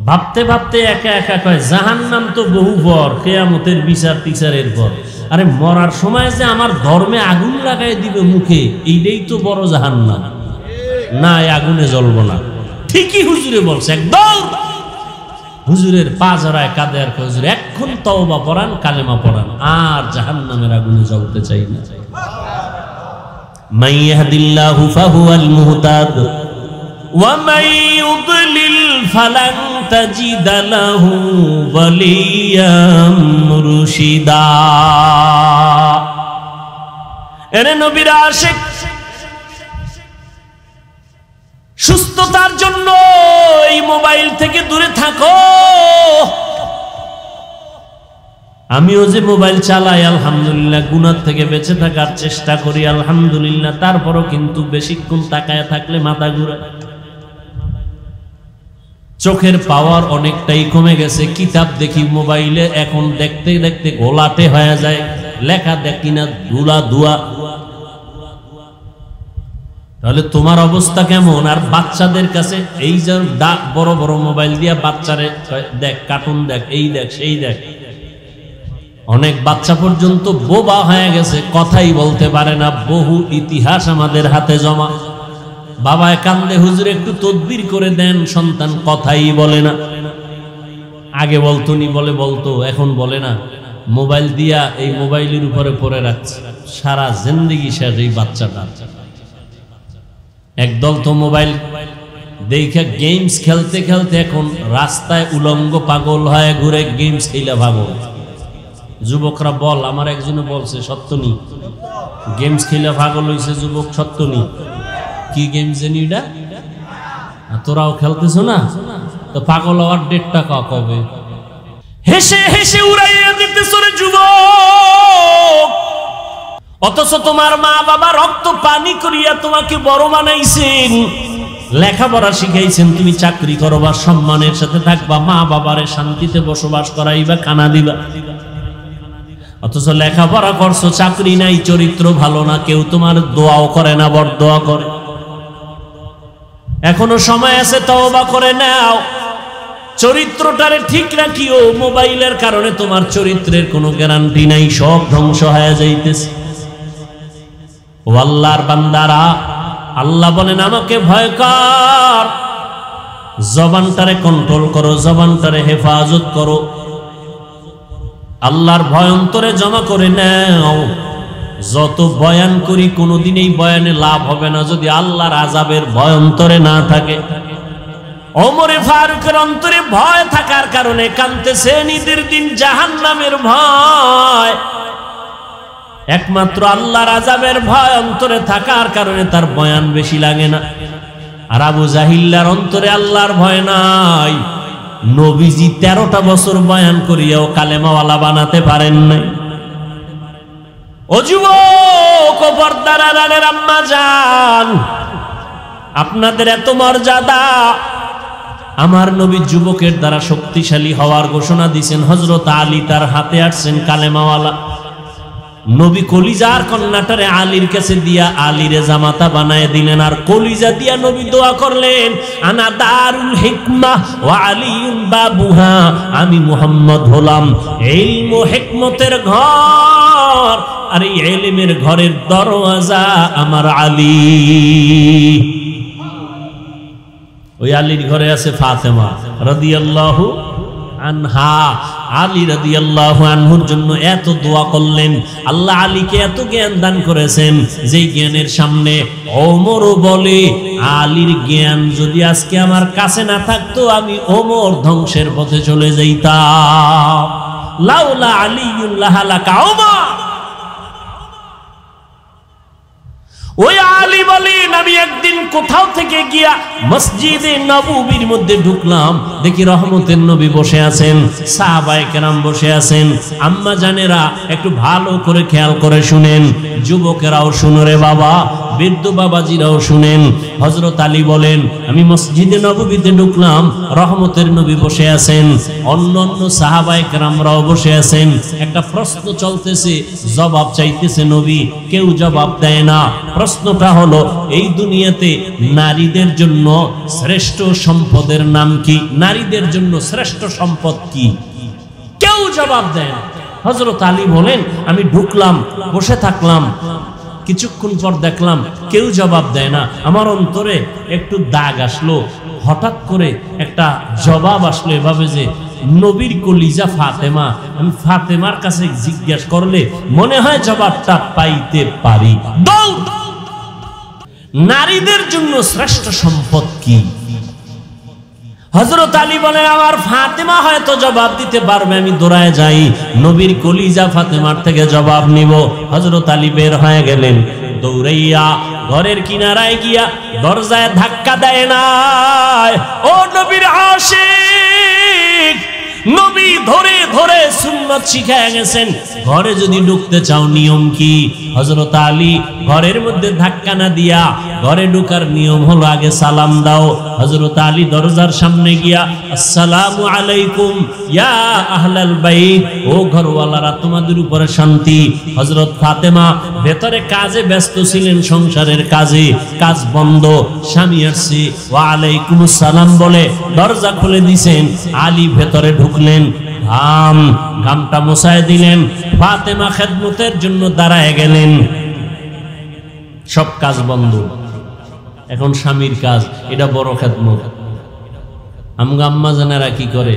ভাবতে ভাবতে একা একা কয় জাহান্নাম তো বহু পর, কিয়ামতের বিচার টিচারের পর। আরে মরার সময় যে আমার ধর্মে আগুন লাগাই দিবে মুখে, এইটাই তো বড় জাহান্নাম। না, এই আগুনে জ্বলবো না। ঠিকই হুজুরে বলছে। একদম হুজুরের পা জড়ায় কাঁদে আর কয় হুজুর এখন তওবা পড়ান, কালেমা পড়ান, আর জাহান্নামের আগুনে জ্বলতে চাই না। মান ইয়াহদিল্লাহু ফাহুয়াল মুহতাদ ওয়া মান ইউদ্লিল ফালান তাজিদ লাহু ওয়ালিয়াম মুরশিদা। এরে নবীর আশিক, সুস্থতার জন্য এই মোবাইল থেকে দূরে থাকো। আমিও যে মোবাইল চালাই আলহামদুলিল্লাহ, গুনাহ থেকে বেঁচে থাকার চেষ্টা করি আলহামদুলিল্লাহ, তারপরও কিন্তু বেশিক্ষণ তাকায় থাকলে মাথা ঘুরায়। চোখের পাওয়ার অনেকটাই কমে গেছে। কিতাব দেখি মোবাইলে, এখন দেখতে দেখতে গোলাটে হয়ে যায়, লেখা দেখি না, ধুলা ধোয়া। তাহলে তোমার অবস্থা কেমন? আর বাচ্চাদের কাছে এই যে বড় বড় মোবাইল দিয়া বাচ্চারে দেখ, কার্টুন দেখ, এই দেখ, সেই দেখ। অনেক বাচ্চা পর্যন্ত বোবা হয়ে গেছে, কথাই বলতে পারে না। বহু ইতিহাস আমাদের হাতে জমা। বাবায় কান্দে, হুজুর একটু তদবির করে দেন, সন্তান কথাই বলে না। আগে বলতো নি, বলতো, এখন বলে না। মোবাইল দিয়া এই মোবাইলের উপরে পড়ে রাখছে, সারা জিন্দেগি শেষ এই বাচ্চাটা। একদল তো মোবাইল দেখে গেমস খেলতে খেলতে এখন রাস্তায় উলঙ্গ পাগল হয়ে ঘুরে, গেমস খেলা পাগল। যুবকরা বল, আমার একজনে বলছে সত্য নি, গেমস খেলা পাগল হয়েছে যুবক, সত্য নি। কি গেমস জানি এটা? তোরাও খেলতেছো না? তো পাগল হওয়ার ডেটটা কবে? হেসে হেসে উড়াইয়া দিতেছ রে যুবক। অথচ তোমার মা বাবা রক্ত পানি করিয়া তোমাকে বড় বানাইছেন, লেখাপড়া শিখাইছেন, তুমি চাকরি করবা, সম্মানের সাথে থাকবা, মা বাবারে শান্তিতে বসবাস করাইবা, খানা দিবা। অথচ লেখাপড়া করছো, চাকরি নাই, চরিত্র ভালো না, কেউ তোমার দোয়াও করে না, বরদোয়া করে। এখনো সময় আছে, তওবা করে নাও, চরিত্রটারে ঠিক রাখিও। মোবাইলের কারণে তোমার চরিত্রের কোনো গ্যারান্টি নাই, সব ধ্বংস হয়ে যাইতেছে। ও আল্লাহর বান্দারা, আল্লাহ বলেন আমাকে ভয় কর, জবানটারে কন্ট্রোল করো, জবানটারে হেফাজত করো, আল্লাহর ভয় অন্তরে জমা করে নাও। যত বয়ান করি কোনোদিন এই বয়ানে লাভ হবে না যদি আল্লাহর আযাবের ভয় অন্তরে না থাকে। ওমরে ফারুকের অন্তরে ভয় থাকার কারণে কাঁদতেছে, ঈদের দিন জাহান্নামের ভয়। একমাত্র আল্লাহর আযাবের ভয় অন্তরে থাকার কারণে তার বয়ান বেশি লাগে না। আর আবু জাহিল্লার অন্তরে আল্লাহর ভয় নাই। নবীজি 13টা বছর বয়ান করিয়াও কালেমাওয়ালা বানাতে পারেন নাই। ও যুবক, ও পর্দার আড়ালের আম্মা জান, আপনাদের এত মর্যাদা। আমার নবী যুবকের দ্বারা শক্তিশালী হওয়ার ঘোষণা দিয়েছেন। হযরত আলী তার হাতে আসছেন কালেমাওয়ালা। নবী কলিজার কন্যাটারে আলীর কাছে দিয়া আলীরে জামাতা বানায় দিলেন, আর কলিজা দিয়া নবী দোয়া করলেন, আনা দারুল হিকমা ওয়া আলিউন বাবুহা। আমি মুহাম্মদ হলাম ইলম ও হিকমতের ঘর, আর এই ইলমের ঘরের দরওয়াজা আমার আলী। ওই আলীর ঘরে আছে ফাতেমা রাদিয়াল্লাহু আনহা। আলী রাদিয়াল্লাহু আনহুর জন্য এত দোয়া করলেন, আল্লাহ আলীকে এত জ্ঞান দান করেছেন, যেই জ্ঞানের সামনে ওমরও বলে আলীর জ্ঞান যদি আজকে আমার কাছে না থাকতো আমি ওমর ধ্বংসের পথে চলে যাইতাম। লাউলা আলিউল্লাহ লাকা ওমর। ওই আলী বলেন আমি একদিন কোথাও থেকে গিয়া মসজিদে নববীর মধ্যে ঢুকলাম, দেখি রহমতের নবী বসে আছেন, সাহাবায়ে কেরাম বসে আছেন। আম্মা জানেরা একটু ভালো করে খেয়াল করে শুনেন, যুবকেরাও শুনো রে বাবা, বৃদ্ধ বাবাজিরাও শুনেন। হযরত আলী বলেন আমি মসজিদে নববীতে ঢুকলাম, রহমতের নবী বসে আছেন, অন্যান্য সাহাবায়ে কেরামরাও বসে আছেন। একটা প্রশ্ন চলতেছে, জবাব চাইতেছে নবী, কেউ জবাব দেয় না। প্রশ্নটা হলো এই দুনিয়াতে নারীদের জন্য শ্রেষ্ঠ সম্পদের নাম কি? নারীদের জন্য শ্রেষ্ঠ সম্পদ কি? কেউ জবাব দেয় না। হযরত আলী বলেন আমি ঢুকলাম, বসে থাকলাম, কিছুক্ষণ পর দেখলাম কেউ জবাব দেয় না। আমার অন্তরে একটু দাগ আসলো, হঠাৎ করে একটা জবাব আসলো এভাবে যে নবীর কলিজা ফাতেমা, আমি ফাতেমার কাছে জিজ্ঞাসা করলে মনে হয় জবাবটা পাইতে পারি। নারীদের জন্য শ্রেষ্ঠ সম্পদ কি? হযরত আলী বলেন আমার ফাতেমা হয়তো জবাব দিতে পারবে। আমি দৌড়ায় যাই, নবীর কলিজা ফাতেমার থেকে জবাব নিব। হযরত আলী বের হয়ে গেলেন, দৌড়াইয়া ঘরের কিনারায় গিয়া দরজায় ধাক্কা দেয় না। ও নবীর আশিক, নবী ধরে ধরে সুন্নাত শিখায় গেছেন, ঘরে যদি ঢুকতে চাও নিয়ম কি? হযরত আলী ঘরের মধ্যে ধাক্কা না দিয়া ঘরে ঢোকার নিয়ম হলো আগে সালাম দাও। হযরত আলী দরজার সামনে গিয়া আসসালামু আলাইকুম ইয়া আহলাল বাইত, ও ঘরওয়ালারা তোমাদের উপরে শান্তি। হযরত ফাতেমা ভেতরে কাজে ব্যস্ত ছিলেন, সংসারের কাজে, কাজ বন্ধ, স্বামী আসছে ওয়া আলাইকুমুস সালাম বলে দরজা খুলে দিয়েছেন। আলী ভেতরে ঢুকলেন, ঘামটা মোছায় দিলেন, ফাতেমা খেদমতের জন্য দাঁড়ায় গেলেন। সব কাজ বন্ধ, এখন স্বামীর কাজ, এটা বড় খেদমত। আমগো আম্মা জানেরা কি করে,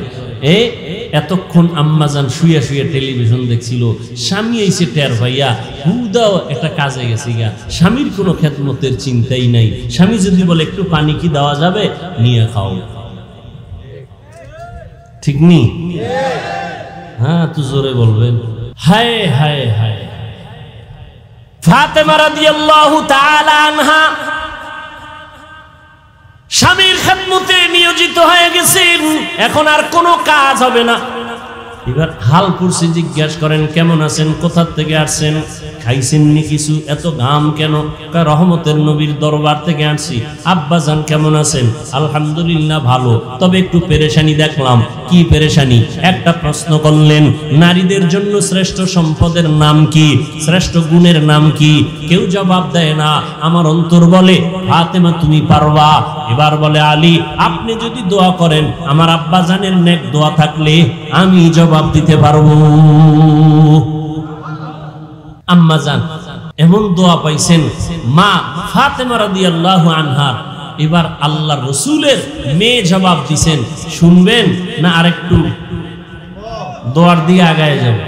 এতক্ষণ আম্মা জান শুয়ে শুয়ে টেলিভিশন দেখছিল, স্বামী এসে টের ভাইয়া হুদাও একটা কাজে গেছি গা, স্বামীর কোনো খেদমতের চিন্তাই নাই। স্বামী যদি বলে একটু পানি কি দেওয়া যাবে, নিয়ে খাও, ঠিক নি? হ্যাঁ তো জোরে বলবেন। হায় হায় হায়। ফাতেমা রাদিয়াল্লাহু তাআলা আনহা স্বামীর খেদমতে নিয়োজিত হয়ে গেছেন, এখন আর কোনো কাজ হবে না। এবার হাল পুরসি জিজ্ঞাসা করেন কেমন আছেন, কোথা থেকে আসছেন, খাইছেন নি কিছু, এত ঘাম কেন? রহমতের নবীর দরবার থেকে আসছি। আব্বা জান কেমন আছেন? আলহামদুলিল্লাহ ভালো, তবে একটু পেরেশানি দেখলাম। কি পেরেশানি? একটা প্রশ্ন করলেন, নারীদের জন্য শ্রেষ্ঠ সম্পদের নাম কি, শ্রেষ্ঠ গুণের নাম কি? কেউ জবাব দেয় না। আমার অন্তর বলে ফাতেমা তুমি পারবা। এবার বলে আলী আপনি যদি দোয়া করেন, আমার আব্বা জানের নেক দোয়া থাকলে আমি জবাব দিতে পারবো। আম্মা জান এমন দোয়া পাইছেন, মা ফাতেমা রাদিয়াল্লাহু আনহা। এবার আল্লাহর রাসূলের মেয়ে জবাব দিছেন, শুনবেন না আরেকটু দোয়ার দিয়ে আগায় যাব?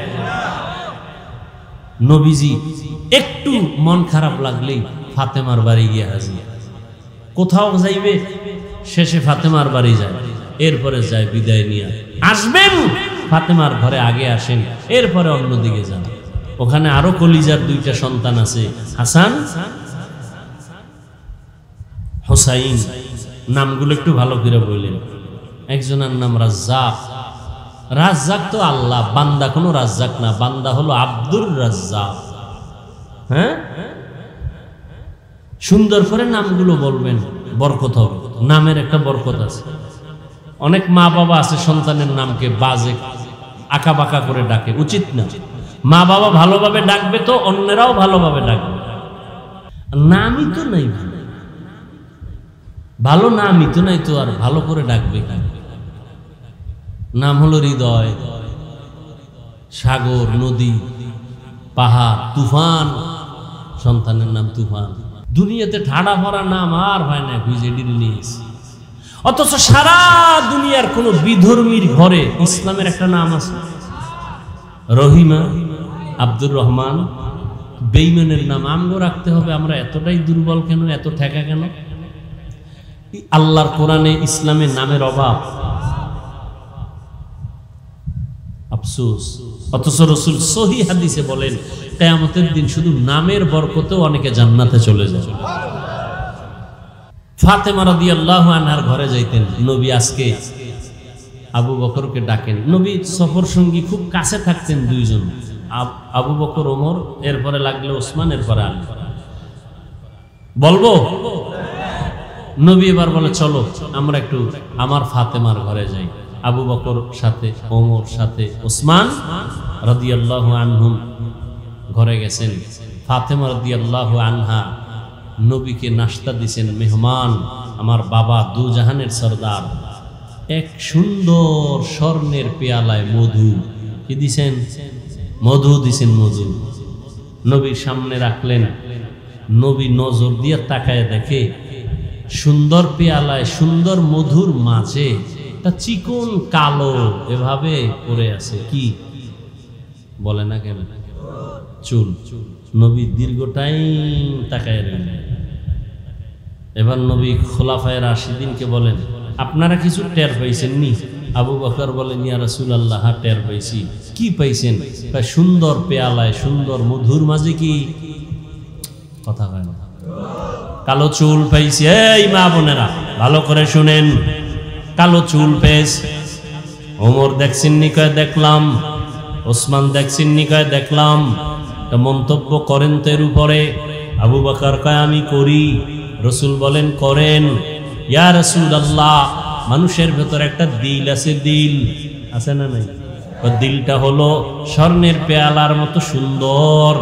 নবীজি একটু মন খারাপ লাগলেই ফাতেমার বাড়ি গিয়ে হাজির। কোথাও যাইবে, শেষে ফাতেমার বাড়ি যায়, এরপরে যায় বিদায় নিয়ে। আসবেন ফাতেমার ঘরে আগে আসেন, এরপরে অন্যদিকে যান। ওখানে আরো কলিজার দুইটা সন্তান আছে, হাসান হোসাইন। নামগুলো একটু ভালো করে বললেন। একজনের নাম রাজ্জাক। রাজ্জাক তো আল্লাহ, বান্দা কোনো রাজ্জাক না, বান্দা হলো আব্দুর রাজ্জাক। হ্যাঁ, সুন্দর করে নামগুলো বলবেন, বরকত হবে। নামের একটা বরকত আছে। অনেক মা বাবা আছে সন্তানের নামকে বাজে আঁকা বাঁকা করে ডাকে, উচিত না। মা বাবা ভালোভাবে ডাকবে তো অন্যরাও ভালোভাবে ডাকবে। নামই তো নাই ভালো, নামই তো নাই, তো আর ভালো করে ডাকবে। নাম হলো হৃদয়, সাগর, নদী, পাহাড়, তুফান, সন্তানের নাম তুফান। দুনিয়াতে ঠাড়া ভরা নাম আর হয় না, নিস। অথচ সারা দুনিয়ার কোন বিধর্মীর ঘরে ইসলামের একটা নাম আছে, রহিমা, আব্দুর রহমান। বেঈমানের নাম আমগো রাখতে হবে? আমরা এতটাই দুর্বল কেন, এত ঠেকা কেন? আল্লাহর কোরআনে ইসলামের নামের অভাব, আফসোস। অথচ রাসূল সহিহ হাদিসে বলেন কিয়ামতের দিন শুধু নামের বরকতেও অনেকে জান্নাতে চলে যায়। ফাতেমা রাদিয়াল্লাহু আনহার ঘরে যাইতেন নবী। আজকে আবু বকরকে ডাকেন। নবী সফর সঙ্গী খুব কাছে থাকতেন দুইজন, আবু বকর, ওমর, এরপরে লাগলে ওসমান, এরপরে আলী। বলবো? নবী এবার বলে চলো আমরা একটু আমার ফাতেমার ঘরে যাই। আবু বকর সাথে, ওমর সাথে, ওসমান রাদিয়াল্লাহু আনহুম ঘরে গেছেন। ফাতেমা রাদিয়াল্লাহু আনহা নবীকে নাস্তা দিছেন। মেহমান, আমার বাবা দু জাহানের সরদার, এক সুন্দর স্বর্ণের পেয়ালায় মধু কি দিছেন? মধু দিছেন, মধু নবীর সামনে রাখলেন। নবী নজর দিয়ে তাকায় দেখে সুন্দর পেয়ালায় সুন্দর মধুর মাঝে তা চিকন কালো এভাবে পড়ে আছে। কি বলে না কেন? চুল। নবী দীর্ঘ টাইম তাকায় রইলেন। এবার নবী খোলাফায়ে রাশিদিনকে বলেন, আপনারা কিছু টের পাইছেন নি? আবু বকর বলেন, ইয়া রাসূলুল্লাহ, টের পাইছি। কি পাইছেন? সুন্দর পেয়ালায় সুন্দর মধুর মাঝে কি কথা কয় না, কালো চুল পাইছি। এই মা বোনেরা ভালো করে শুনেন, কালো চুল পেয়েছে। ওমর দেখছেন নি? কয় দেখলাম। ওসমান দেখছেন নি? কয় দেখলাম। মন্তব্য করেন তো এর উপরে? আবু বকর কয় আমি করি। রাসূল বলেন করেন। ইয়া রাসূলুল্লাহ, মানুষের ভেতর একটা দিল আছে, দিল আছে না নাই? দিলটা হলো স্বর্ণের পেয়ালার মতো সুন্দর,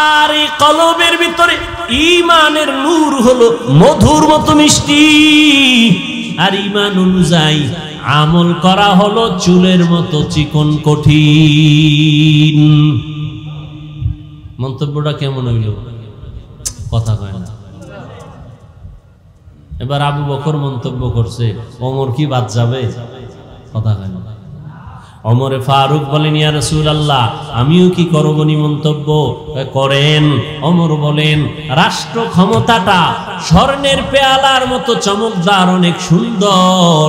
আর এই কলবের ভিতরে ঈমানের নূর হলো মধুর মতো মিষ্টি, আর ঈমান অনুযায়ী আমল করা হলো চুলের মতো চিকন কঠিন। মন্তব্যটা কেমন হইল? কথা কয় না। এবার আবু বকর মন্তব্য করছে, ওমর কি বাদ যাবে? কথা কয় না। ওমরে ফারুক বলেন, ইয়া রাসূলুল্লাহ, আমিও কি করব নি মন্তব্য? করেন। ওমর বলেন, রাষ্ট্র ক্ষমতাটা স্বর্ণের পেয়ালার মতো চমকদার, অনেক সুন্দর,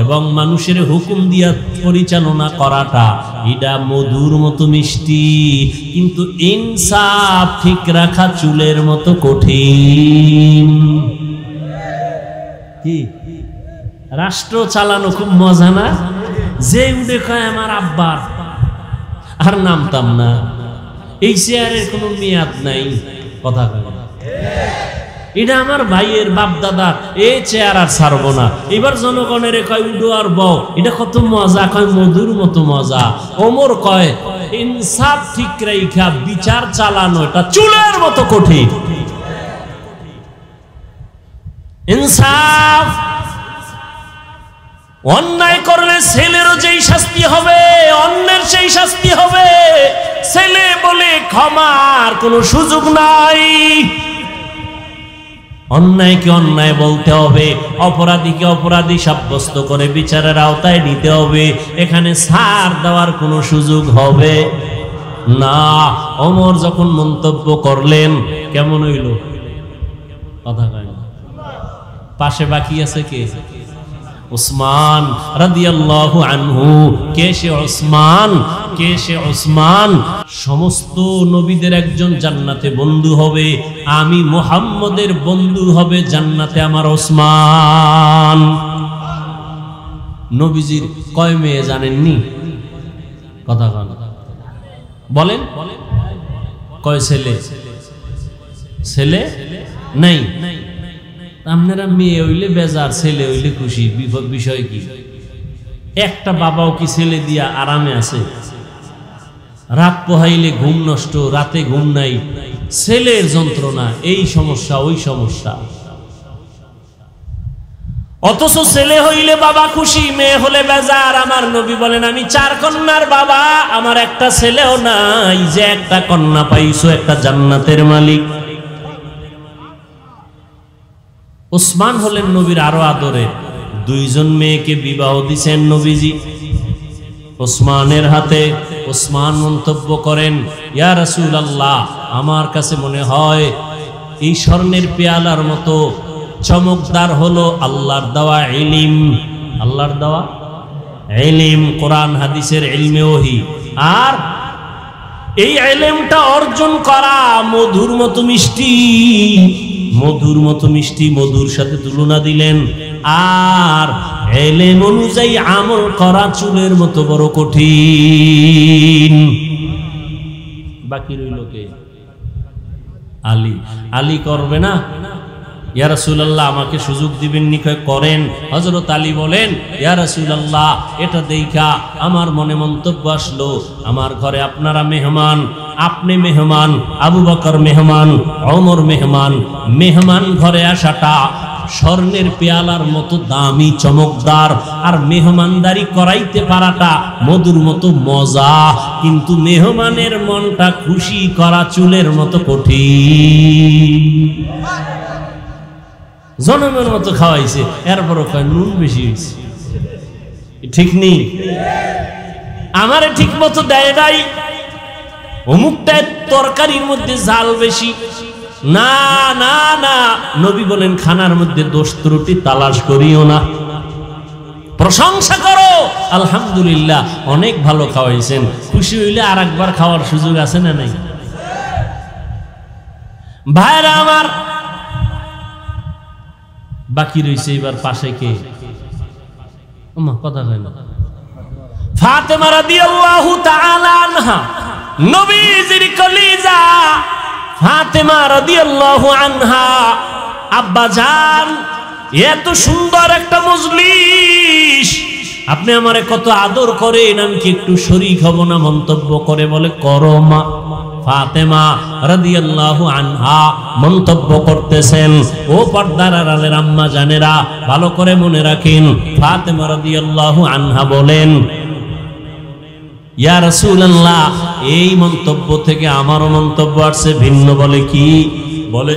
এবং মানুষের হুকুম দিয়া পরিচালনা করাটা এটা মধুর মতো মিষ্টি, কিন্তু ইনসাফ ঠিক রাখা চুলের মতো কঠিন। কি রাষ্ট্র চালানো খুব মজা না? যে উঠে কয় আমার আব্বার, আর নামতাম না, এই চেয়ারের কোনো মেয়াদ নাই। কথা কয় না। এটা আমার ভাইয়ের বাপ দাদার, এই চেয়ার আর ছাড়বো না। এবার জনগণের কয় উডো আর বউ, এটা কত মজা, কয় মধুর মতো মজা। ওমর কয় ইনসাফ ঠিক রাইখা বিচার চালানো এটা চুলের মতো কঠিন। ইনসাফ, অন্যায় করলে ছেলেরও যেই শাস্তি হবে, অন্যের সেই শাস্তি হবে। ছেলে বলে ক্ষমার কোনো সুযোগ নাই। অন্যায়কে অন্যায় বলতে হবে, অপরাধীকে অপরাধী সাব্যস্ত করে বিচারের আওতায় নিতে হবে। এখানে ছাড় দেওয়ার কোনো সুযোগ হবে না। ওমর যখন মন্তব্য করলেন, কেমন হইল? কথা কয় না। পাশে বাকি আছে কে? উসমান রাদিয়াল্লাহু আনহু। কে সে উসমান? কে সে উসমান? সমস্ত নবীদের একজন জান্নাতে বন্ধু হবে, আমি মুহাম্মদের বন্ধু হবে জান্নাতে আমার উসমান। নবীজির কয় মেয়ে জানেননি? কথা বলেন। কয় ছেলে? ছেলে নাই। আপনারা মেয়ে হইলে বেজার, ছেলে হইলে খুশি। বিষয় কি? একটা বাবাও কি ছেলে দিয়া আরামে আছে? রাত পোহাইলে ঘুম নষ্ট, রাতে ঘুম নাই, ছেলের যন্ত্রণা, এই সমস্যা ওই সমস্যা। অথচ ছেলে হইলে বাবা খুশি, মেয়ে হলে বেজার। আমার নবী বলেন আমি 4 কন্যার বাবা, আমার একটা ছেলেও নাই, যে একটা কন্যা পাইছো একটা জান্নাতের মালিক। ওসমান হলেন নবীর আরো আদরে, 2 জন মেয়েকে বিবাহ দিছেন নবীজি ওসমানের হাতে। ওসমান মন্তব্য করেন, ইয়া রাসূলুল্লাহ, আমার কাছে মনে হয় এই স্বর্ণের পেয়ালার মতো চমকদার হলো আল্লাহর দেওয়া ইলম। আল্লাহর দেওয়া ইলম, কোরআন হাদিসের ইলমে ওহী। আর এই ইলমটা অর্জন করা মধুর মতো মিষ্টি, মধুর মতো মিষ্টি, মধুর সাথে তুলনা দিলেন। আর ইলম অনুযায়ী আমল করা চুলের মতো বড় কঠিন। বাকি রইল কে? আলী। আলী করবে না? ইয়া রাসূলুল্লাহ, আমাকে সুযোগ দিবেন নি? করেন। হযরত আলী বলেন, ইয়া রাসূলুল্লাহ, এটা দেখা আমার মনে মন্তব্য আসলো, আমার ঘরে আপনারা মেহমান, আপনি মেহমান, আবু বকর মেহমান, ওমর মেহমান। মেহমান ঘরে আসাটা স্বর্ণের পেয়ালার মতো দামি চমকদার, আর মেহমানদারি করাইতে পারাটা মধুর মতো মজা। কিন্তু মেহমানের মনটা খুশি করা চুলের মতো কঠিন। জনমের মতো খাওয়াইছে, এরপরও কয় নুন বেশি হয়েছে। ঠিক নেই? আমারে ঠিক মতো দেয় নাই, অমুকটা তরকারির মধ্যে ঝাল বেশি। না না না, নবী বলেন খানার মধ্যে দোষ ত্রুটি তালাশ করিও না, প্রশংসা করো, আলহামদুলিল্লাহ অনেক ভালো খাওয়াইছেন। খুশি হইলে আর একবার খাওয়ার সুযোগ আছে না নাই? ভাইরা আমার, বাকি রয়েছে এবার পাশে কে? কথা হয় না। ফাতেমা রাদিয়াল্লাহু তাআলা আনহা, নবীজির কলিজা ফাতেমা রাদিয়াল্লাহু আনহা। আব্বা জান, এত সুন্দর একটা মজলিস, আপনি আমারে কত আদর করেন, আমি কি একটু শরীক হব না? মন্তব্য করে বলে, করো মা। ফাতেমা রাদিয়াল্লাহু আনহা মন্তব্য করতেছেন। ও পর্দার আড়ালের আম্মা জানেরা, ভালো করে মনে রাখেন, ফাতেমা রাদিয়াল্লাহু আনহা বলেন, ইয়া রাসূলুল্লাহ, এই মন্তব্য থেকে আমারও মন্তব্য আসছে ভিন্ন। বলে কি? বলে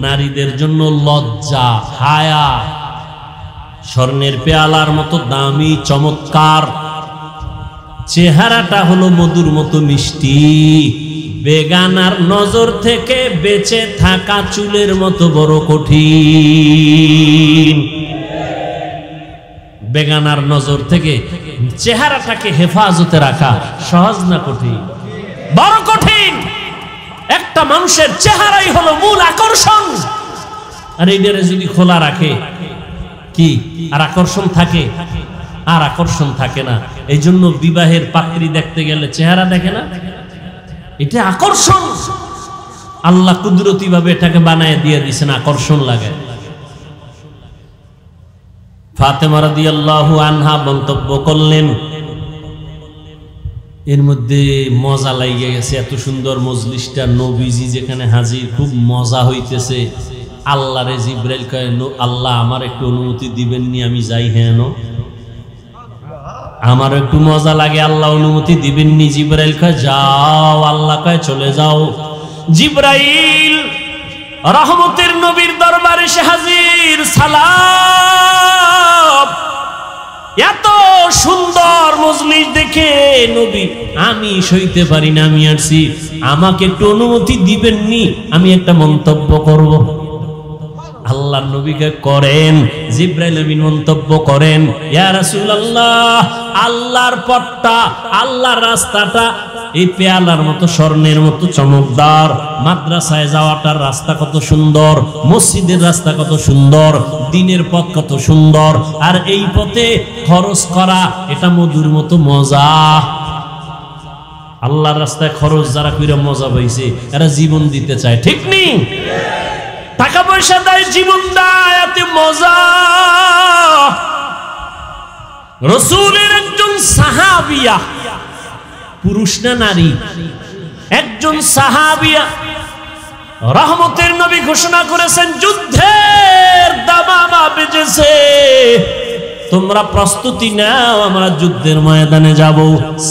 নারীদের জন্য লজ্জা, হায়া স্বর্ণের পেয়ালার মতো দামি চমৎকার, চেহারাটা হলো মধুর মতো মিষ্টি, বেগানার নজর থেকে বেঁচে থাকা চুলের মতো বড় কঠিন। বেগানার নজর থেকে চেহারাটাকে হেফাজতে রাখা সহজ না কঠিন? বড় কঠিন। একটা মানুষের চেহারাই হলো মূল আকর্ষণ, আর এইটারে যদি খোলা রাখে কি আর আকর্ষণ থাকে? আর আকর্ষণ থাকে না। এই জন্য বিবাহের পাত্রী দেখতে গেলে চেহারা দেখে না, এটা আকর্ষণ। আল্লাহ কুদরতি ভাবে এটাকে বানায় দিয়ে দিয়েছেন, আকর্ষণ লাগে। ফাতেমা রাদিয়াল্লাহু আনহা মন্তব্য করলেন, এর মধ্যে মজা লাগিয়ে গেছে, এত সুন্দর মজলিসটা, নবীজি যেখানে হাজির, খুব মজা হইতেছে। আল্লাহ রে জিবরাইল কয়, আল্লাহ আমার একটু অনুমতি দিবেন নি, আমি যাই? হ্যাঁ, আমার একটু মজা লাগে, আল্লাহ অনুমতি দিবেন নি? জিবরাইল কয় যাও। আল্লাহ কয় চলে যাও। জিবরাইল রহমতের নবীর দরবারে এসে হাজির। সালাম। এত সুন্দর মজলিস দেখে নবী, আমি সইতে পারি না, আমি আসছি, আমাকে একটু অনুমতি দিবেন নি, আমি একটা মন্তব্য করব। আল্লাহর নবীকে করেন। জিবরাইল আমিন মন্তব্য করেন, ইয়া রাসূলুল্লাহ, আল্লাহর পথটা, আল্লাহর রাস্তাটা এই পেয়ালার মতো স্বর্ণের মতো চমকদার। মাদ্রাসায় যাওয়াটার রাস্তা কত সুন্দর, মসজিদের রাস্তা কত সুন্দর, দিনের পথ কত সুন্দর, আর এই পথে খরচ করা এটা মধুর মতো মজা। আল্লাহর রাস্তায় খরচ যারা কইরা মজা পাইছে, এরা জীবন দিতে চায়। ঠিক নেই? টাকা পয়সা দেয়, জীবন দেয়, এতে মজা। রাসূলের একজন সাহাবিয়া, পুরুষ না নারী, একজন সাহাবিয়া রহমতের নবী ঘোষণা করেছেন যুদ্ধের দামামা বেজেছে, তোমরা প্রস্তুতি নাও, আমরা যুদ্ধের ময়দানে যাব।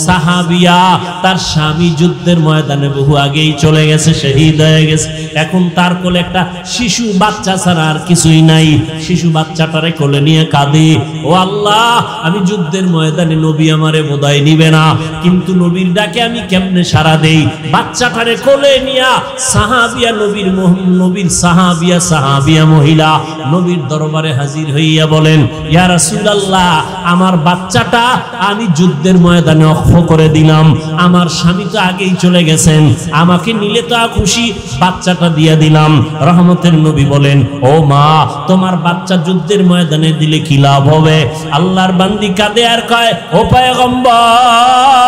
সাহাবিয়া তার স্বামী যুদ্ধের ময়দানে বহু আগেই চলে গেছে, শহীদ হয়ে গেছে। এখন তার কোলে একটা শিশু বাচ্চা ছাড়া আর কিছুই নাই। শিশু বাচ্চাটারে কোলে নিয়ে কাঁদে, ও আল্লাহ, আমি যুদ্ধের ময়দানে নবী আমারে বোধহয় নিবে না, কিন্তু নবীর ডাকে আমি কেমনে সাড়া দেই? বাচ্চাটারে কোলে নিয়া সাহাবিয়া নবীর সাহাবিয়া মহিলা নবীর দরবারে হাজির হইয়া বলেন, ইয়া রাসূলুল্লাহ, আমার বাচ্চাটা আমি যুদ্ধের ময়দানে অক্ষ করে দিলাম, আমার স্বামী তো আগেই চলে গেছেন, আমাকে নিলে তো খুশি, বাচ্চাটা দিয়ে দিলাম। রহমতের নবী বলেন, ও মা, তোমার বাচ্চা যুদ্ধের ময়দানে দিলে কি লাভ হবে? আল্লাহর বান্দি কাঁদে আর কয়, ও পয়গম্বর,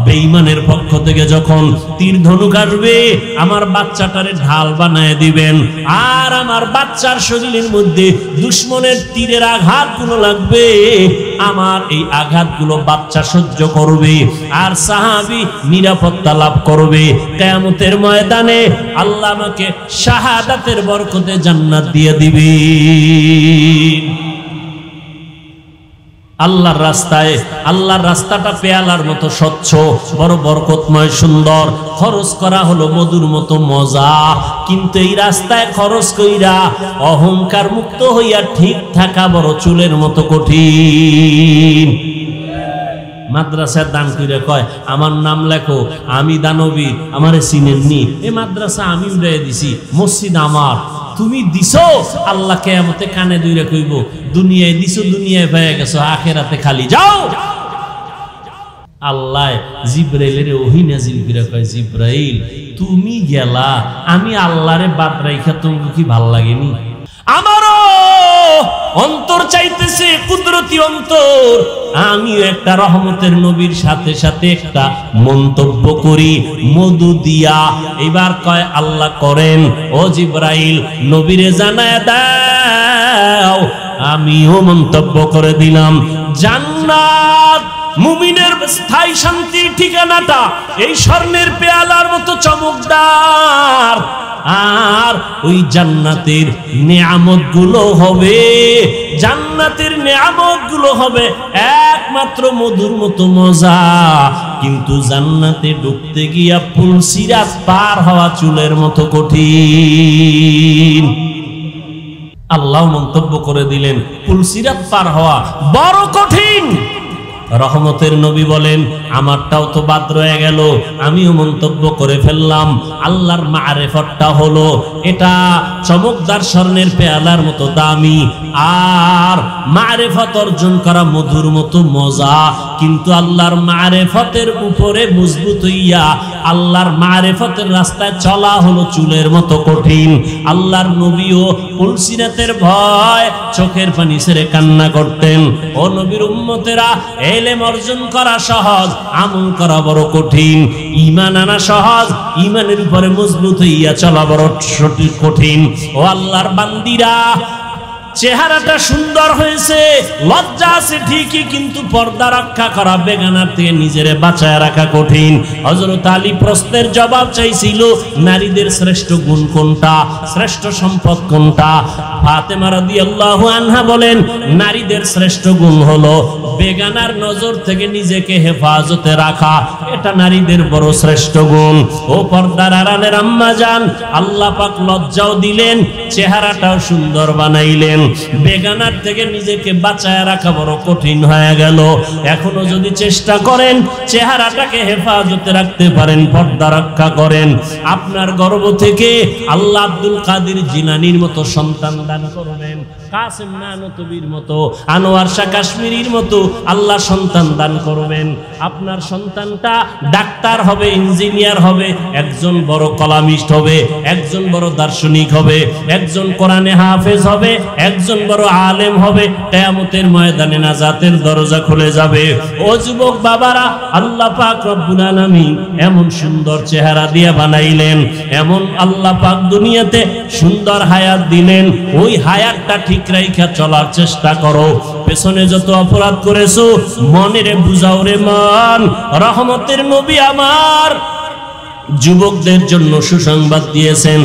বেঈমানের পক্ষ থেকে যখন তীর ধনুক আসবে আমার বাচ্চাটারে ঢাল বানায় দিবেন, আর আমার বাচ্চার শরীরের মধ্যে দুশমনের তীরের আঘাতগুলো লাগবে, আমার এই আঘাতগুলো বাচ্চা সহ্য করবে আর সাহাবী নিরাপত্তা লাভ করবে। কিয়ামতের ময়দানে আল্লাহ আমাকে শাহাদাতের বরকতে জান্নাত দিয়ে দিবেন। আল্লাহর রাস্তায়, আল্লাহর রাস্তাটা পেয়ালার মতো স্বচ্ছ, বড় বরকতময়, সুন্দর। খরচ করা হলো মধুর মতো মজা, কিন্তু এই রাস্তায় খরচ কইরা অহংকার মুক্ত হইয়া ঠিক থাকা বড় চুলের মতো কঠিন। মাদ্রাসার দান কইরা কয়, আমার নাম লেখো, আমি দানবী, আমারে চিনেননি, এই মাদ্রাসা আমি উড়াই দিছি, মসজিদ আমার, তুমি দিছো। আল্লাহ কিয়ামতে কানে দুইরা কইব, দুনিয়ায় দিছো, দুনিয়ায় পেয়ে গেছো, আখিরাতে খালি যাও। আল্লাহ জিব্রাইলের ওহী নাজিল করে কয়, জিব্রাইল, তুমি গেলা, আমি আল্লাহরে বাদ রাইখা তোমাকে কি ভাল লাগেনি? আমারও অন্তর চাইতেছে, কুদরতি অন্তর, আমিও একটা রহমতের নবীর সাথে সাথে একটা মন্তব্য করি মধু দিয়া। এবার কয়, আল্লাহ করেন। ও জিব্রাইল, নবীরে জানায় দাও। আমিও মন্তব্য করে দিলাম, জান্নাত মুমিনের স্থায়ী শান্তির ঠিকানাটা এই স্বর্ণের পেয়ালার মতো চমকদার, আর ওই জান্নাতের নিয়ামত গুলো হবে, জান্নাতের নিয়ামত গুলো হবে একমাত্র মধুর মতো মজা, কিন্তু জান্নাতে ঢুকতে গিয়া পুলসিরাত পার হওয়া চুলের মতো কঠিন। আল্লাহ মন্তব্য করে দিলেন, পুলসিরাত পার হওয়া বড় কঠিন। রহমতের নবী বলেন, আমারটাও তো বাদ রয়ে গেল, আমিও মন্তব্য করে ফেললাম। আল্লাহর মারিফতটা হলো এটা চমকদার স্বর্ণের পেয়ালার মতো দামি, আর মারিফত অর্জন করা মধুর মতো মজা, কিন্তু আল্লাহর মারিফতের উপরে মজবুত হইয়া আল্লাহর মারিফতের রাস্তায় চলা হলো চুলের মতো কঠিন। আল্লাহর নবীও পুলসিরাতের ভয় চোখের পানি ছেড়ে কান্না করতেন। ও নবীর উম্মতেরা, এলেম অর্জন করা সহজ, আমল করা বড় কঠিন। ঈমান আনা সহজ, ঈমানের উপরে মজবুত হইয়া চলা বড় কঠিন। ও আল্লাহর বান্দিরা, চেহারাটা সুন্দর হয়েছে, লজ্জা আছে ঠিকই, কিন্তু পর্দা রক্ষা করা, বেগানার থেকে নিজেরে বাঁচায় রাখা কঠিন। হযরত আলী প্রশ্নের জবাব চাইছিল, নারীদের শ্রেষ্ঠ গুণ কোনটা, শ্রেষ্ঠ সম্পদ কোনটা? ফাতেমা রাদিয়াল্লাহু আনহা বলেন, নারীদের শ্রেষ্ঠ গুণ হলো বেগানার নজর থেকে নিজেকে হেফাজতে রাখা, এটা নারীদের বড় শ্রেষ্ঠ গুণ। ও পর্দার আড়ালের আম্মা জান, আল্লাহ পাক লজ্জাও দিলেন, চেহারাটাও সুন্দর বানাইলেন। বেগানার থেকে নিজেকে বাঁচায় রাখা বড় কঠিন হয়ে গেল। এখনো যদি চেষ্টা করেন, চেহারাটাকে হেফাজতে রাখতে পারেন, পর্দা রক্ষা করেন, আপনার গর্ভ থেকে আল্লাহ আব্দুল কাদের জিলানীর মতো সন্তান দান করবেন, কাসেম নানতবীর মতো, আনোয়ার শাহ কাশ্মীরির মতো আল্লাহ সন্তান দান করবেন। আপনার সন্তানটা ডাক্তার হবে, ইঞ্জিনিয়ার হবে, একজন বড় কলামিস্ট হবে, একজন বড় দার্শনিক হবে, একজন কোরআনে হাফেজ হবে, একজন বড় আলেম হবে। কিয়ামতের ময়দানে নাজাতের দরজা খুলে যাবে। ও যুবক বাবারা, আল্লাহ পাক রব্বুল আলামিন এমন সুন্দর চেহারা দিয়ে বানাইলেন, এমন আল্লাহ পাক দুনিয়াতে সুন্দর হায়াত দিলেন। ওই হায়াতটা ঠিক রাইখা চলার চেষ্টা করো। পেছনে যত অপরাধ করেছো, মনে রে বুঝাও রে মন, রহমতের নবী আমার যুবকদের জন্য সুসংবাদ দিয়েছেন।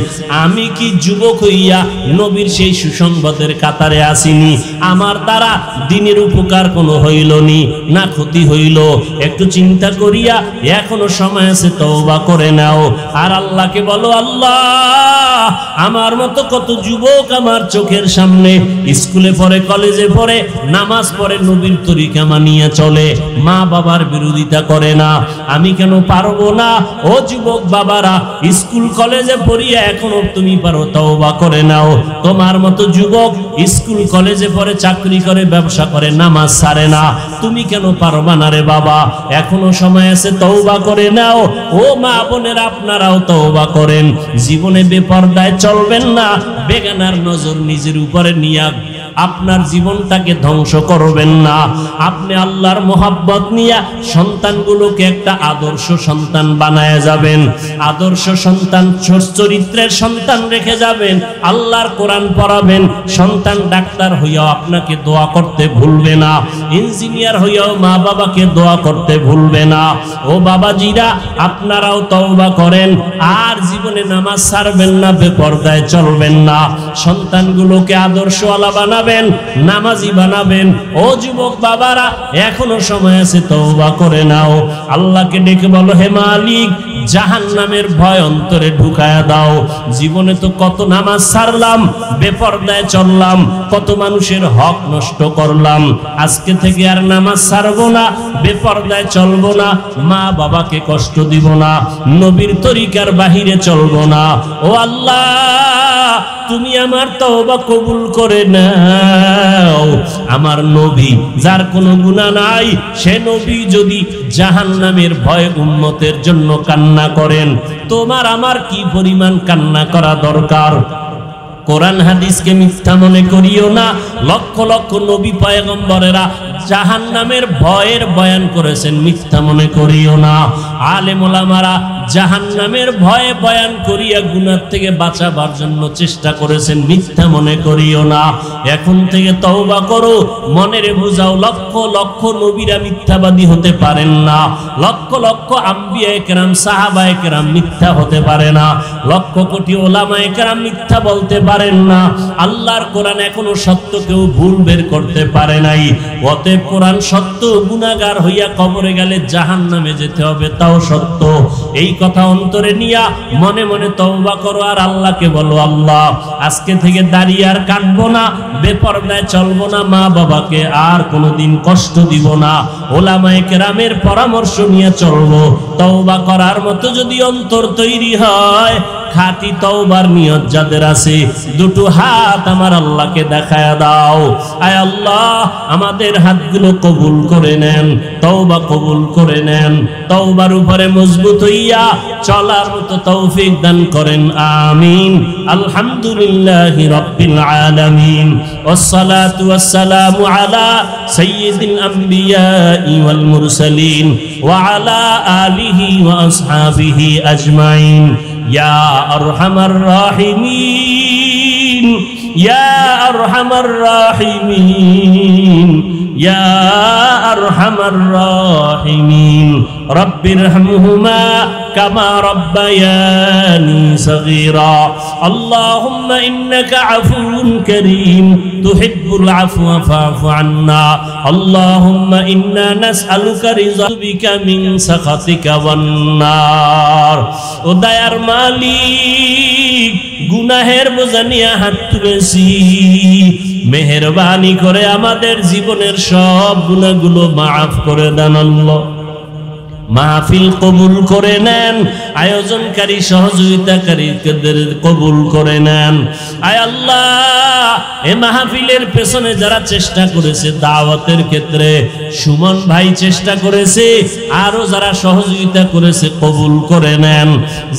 আমি কি যুবক হইয়া নবীর সেই সুসংবাদের কাতারে আসিনি? আমার দ্বারা দ্বীনের উপকার কোনো হইল নি, না ক্ষতি হইল? একটু চিন্তা করিয়া এখনো সময় আছে, তওবা করে নাও। আর আল্লাহকে বলো, আল্লাহ আমার মতো কত যুবক আমার চোখের সামনে স্কুলে পড়ে, কলেজে পড়ে, নামাজ পড়ে, নবীর তরিকা মানিয়ে চলে, মা বাবার বিরোধিতা করে না, আমি কেন পারবো না? ও যুবক বাবারা, স্কুল কলেজে পড়িয়া এখনো তুমি পারো, তওবা করে নাও। তোমার মতো যুবক স্কুল কলেজে পড়ে, চাকরি করে, ব্যবসা করে, নামাজ ছাড়ে না, তুমি কেন পারবা না রে বাবা? এখনো সময় আছে, তওবা করে নাও। ও মা বোনেরা, আপনারাও তওবা করেন। জীবনে বেপরদায় চলবেন না, বেগানার নজর নিজের উপরে নিয়ে আপনার জীবনটাকে ধ্বংস করবেন না। আপনি আল্লাহর মোহাব্বত নিয়ে সন্তানগুলোকে একটা আদর্শ সন্তান বানায় যাবেন, আদর্শ সন্তান, চরিত্রের সন্তান রেখে যাবেন। আল্লাহর কোরআন পড়াবেন। সন্তান ডাক্তার হইয়াও আপনাকে দোয়া করতে ভুলবে না, ইঞ্জিনিয়ার হইয়াও মা বাবাকে দোয়া করতে ভুলবে না। ও বাবাজিরা, আপনারাও তওবা করেন, আর জীবনে নামাজ ছাড়বেন না, বেপরদায় চলবেন না, সন্তানগুলোকে আদর্শওয়ালা বানাবেন, নামাজি বানাবেন। ও যুবক বাবারা, এখনো সময় আছে, তওবা করে নাও। আল্লাহকে ডেকে বলো, হে মালিক, জাহান্নামের ভয় অন্তরে ঢুকায়া দাও। জীবনে তো কত নামাজ ছাড়লাম, বেপরদায় চললাম, কত মানুষের হক নষ্ট করলাম। আজকে থেকে আর নামাজ ছাড়বো না, বেপরদায় চলবো না, মা বাবাকে কষ্ট দিব না, নবীর তরিকার বাহিরে চলবো না। ও আল্লাহ, তুমি আমার তওবা কবুল করে নাও। আমার নবী, যার কোনো গুনাহ নাই, সে নবী যদি জাহান্নামের ভয়ে উম্মতের জন্য কান্না করেন, তোমার আমার কি পরিমাণ কান্না করা দরকার? কোরআন হাদিসকে মিথ্যা মনে করিও না। লক্ষ লক্ষ নবী পয়গম্বরেরা জাহান্নামের ভয়ের বয়ান করেছেন, মিথ্যা মনে করিও না। আলেম ওলামারা জাহান্নামের ভয়ে বয়ান করিয়া গুনাহ থেকে বাঁচাবার জন্য চেষ্টা করেছেন, মিথ্যা মনে করিও না। এখন থেকে তওবা করো, মনেরে বুঝাও, লক্ষ লক্ষ নবীরা মিথ্যাবাদী হতে পারেন না, লক্ষ লক্ষ আম্বিয়ায়ে কেরাম, সাহাবায়ে কেরাম মিথ্যা হতে পারে না, লক্ষ কোটি ওলামায়ে কেরাম মিথ্যা বলতে পারেন না। আল্লাহর কোরআন এখনো সত্য কেউ ভুল বের করতে পারে নাই। অতএব কোরআন সত্য, গুনাহগার হইয়া কবরে গেলে জাহান্নামে যেতে হবে, তাও সত্য। এই কথা অন্তরে নিয়া মনে মনে তওবা করো, আর আল্লাহকে বলো, আল্লাহ আজকে থেকে দাঁড়িয়ে আর কাটবো না, বেপরদায় চলবো না, মা বাবাকে আর কোনোদিন কষ্ট দিব না, ওলামায়ে কেরামের পরামর্শ নিয়ে চলবো। তওবা করার মতো যদি অন্তর তৈরি হয়, খাঁটি তওবার নিয়ত যাদের আছে, দুটো হাত আমার আল্লাহকে দেখায়া দাও। আয় আল্লাহ, আমাদের হাতগুলো কবুল করে নেন, তওবা কবুল করে নেন, তওবার উপরে মজবুত হইয়া চলার মতো তৌফিক দান করেন, আমিন। আলহামদুলিল্লাহি রাব্বিল আলামিন, ওয়াসসালাতু ওয়াসসালামু আলা সাইয়্যিদিল আমবিয়াই ওয়াল মুরসালিন ওয়া আলা আলিহি ওয়া আসহাবিহি আজমাইন। ইয়া আরহামার রাহিমিন, ইয়া আরহামার রাহিমিন, ইয়া আরহামার রাহিমিন। রব্বিরহামহুমা কামা রব্বায়ানি সগীরা। আল্লাহুম্মা ইন্নাকা আফুউন কারীম তুহিব্বুল আফওয়া ফা'ফু আন্না। আল্লাহুম্মা ইন্না নাসআলুকা রিযাবিকা মিন সাখাতিকা ওয়ান নার। ও দয়ার মালিক, গুনাহের বোঝা নিয়ে হাত তুলেছি, মেহেরবানি করে আমাদের জীবনের সব গুনাহগুলো মাফ করে দেন আল্লাহ। মাহফিল কবুল করে নেন, আয়োজনকারী সহযোগিতাকারীদের কবুল করে নেন। আয় আল্লাহ, এ মাহফিলের পেছনে যারা চেষ্টা করেছে দাওয়াতের ক্ষেত্রে, সুমন ভাই চেষ্টা করেছে, আরো যারা সহযোগিতা করেছে কবুল করে নেন।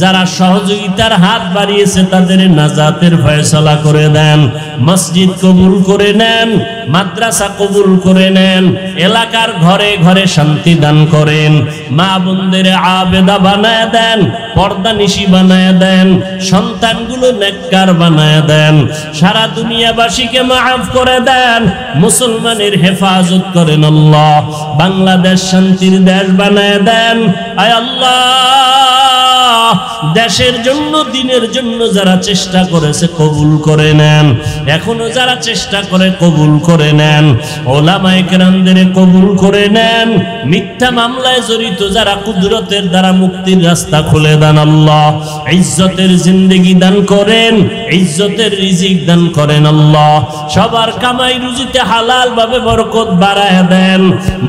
যারা সহযোগিতার হাত বাড়িয়েছে তাদের নাজাতের ফয়সালা করে দেন। মসজিদ কবুল করে নেন, মাদ্রাসা কবুল করে নেন, এলাকার ঘরে ঘরে শান্তি দান করেন। মা বোনদের আবেদা বানায় দেন, পর্দানিশী বানায় দেন, সন্তানগুলো নেককার বানায় দেন, সারা দুনিয়াবাসীকে মাফ করে দেন, মুসলমানের হেফাজত করেন আল্লাহ। বাংলাদেশ শান্তির দেশ বানায় দেন। আয় আল্লাহ, দেশের জন্য দ্বীনের জন্য যারা চেষ্টা করেছে কবুল করে নেন, এখনো যারা চেষ্টা করে কবুল করে নেন, ওলামায়ে কেরামদের কবুল করে নেন। মিথ্যা মামলায় জড়িত যারা কুদরতের দ্বারা মুক্তির রাস্তা খুলে দেন আল্লাহ। ইজ্জতের জিন্দেগি দান করেন, ইজ্জতের রিজিক দান করেন আল্লাহ। সবার কামাই রুজিতে হালাল ভাবে বরকত বাড়ায় দেন।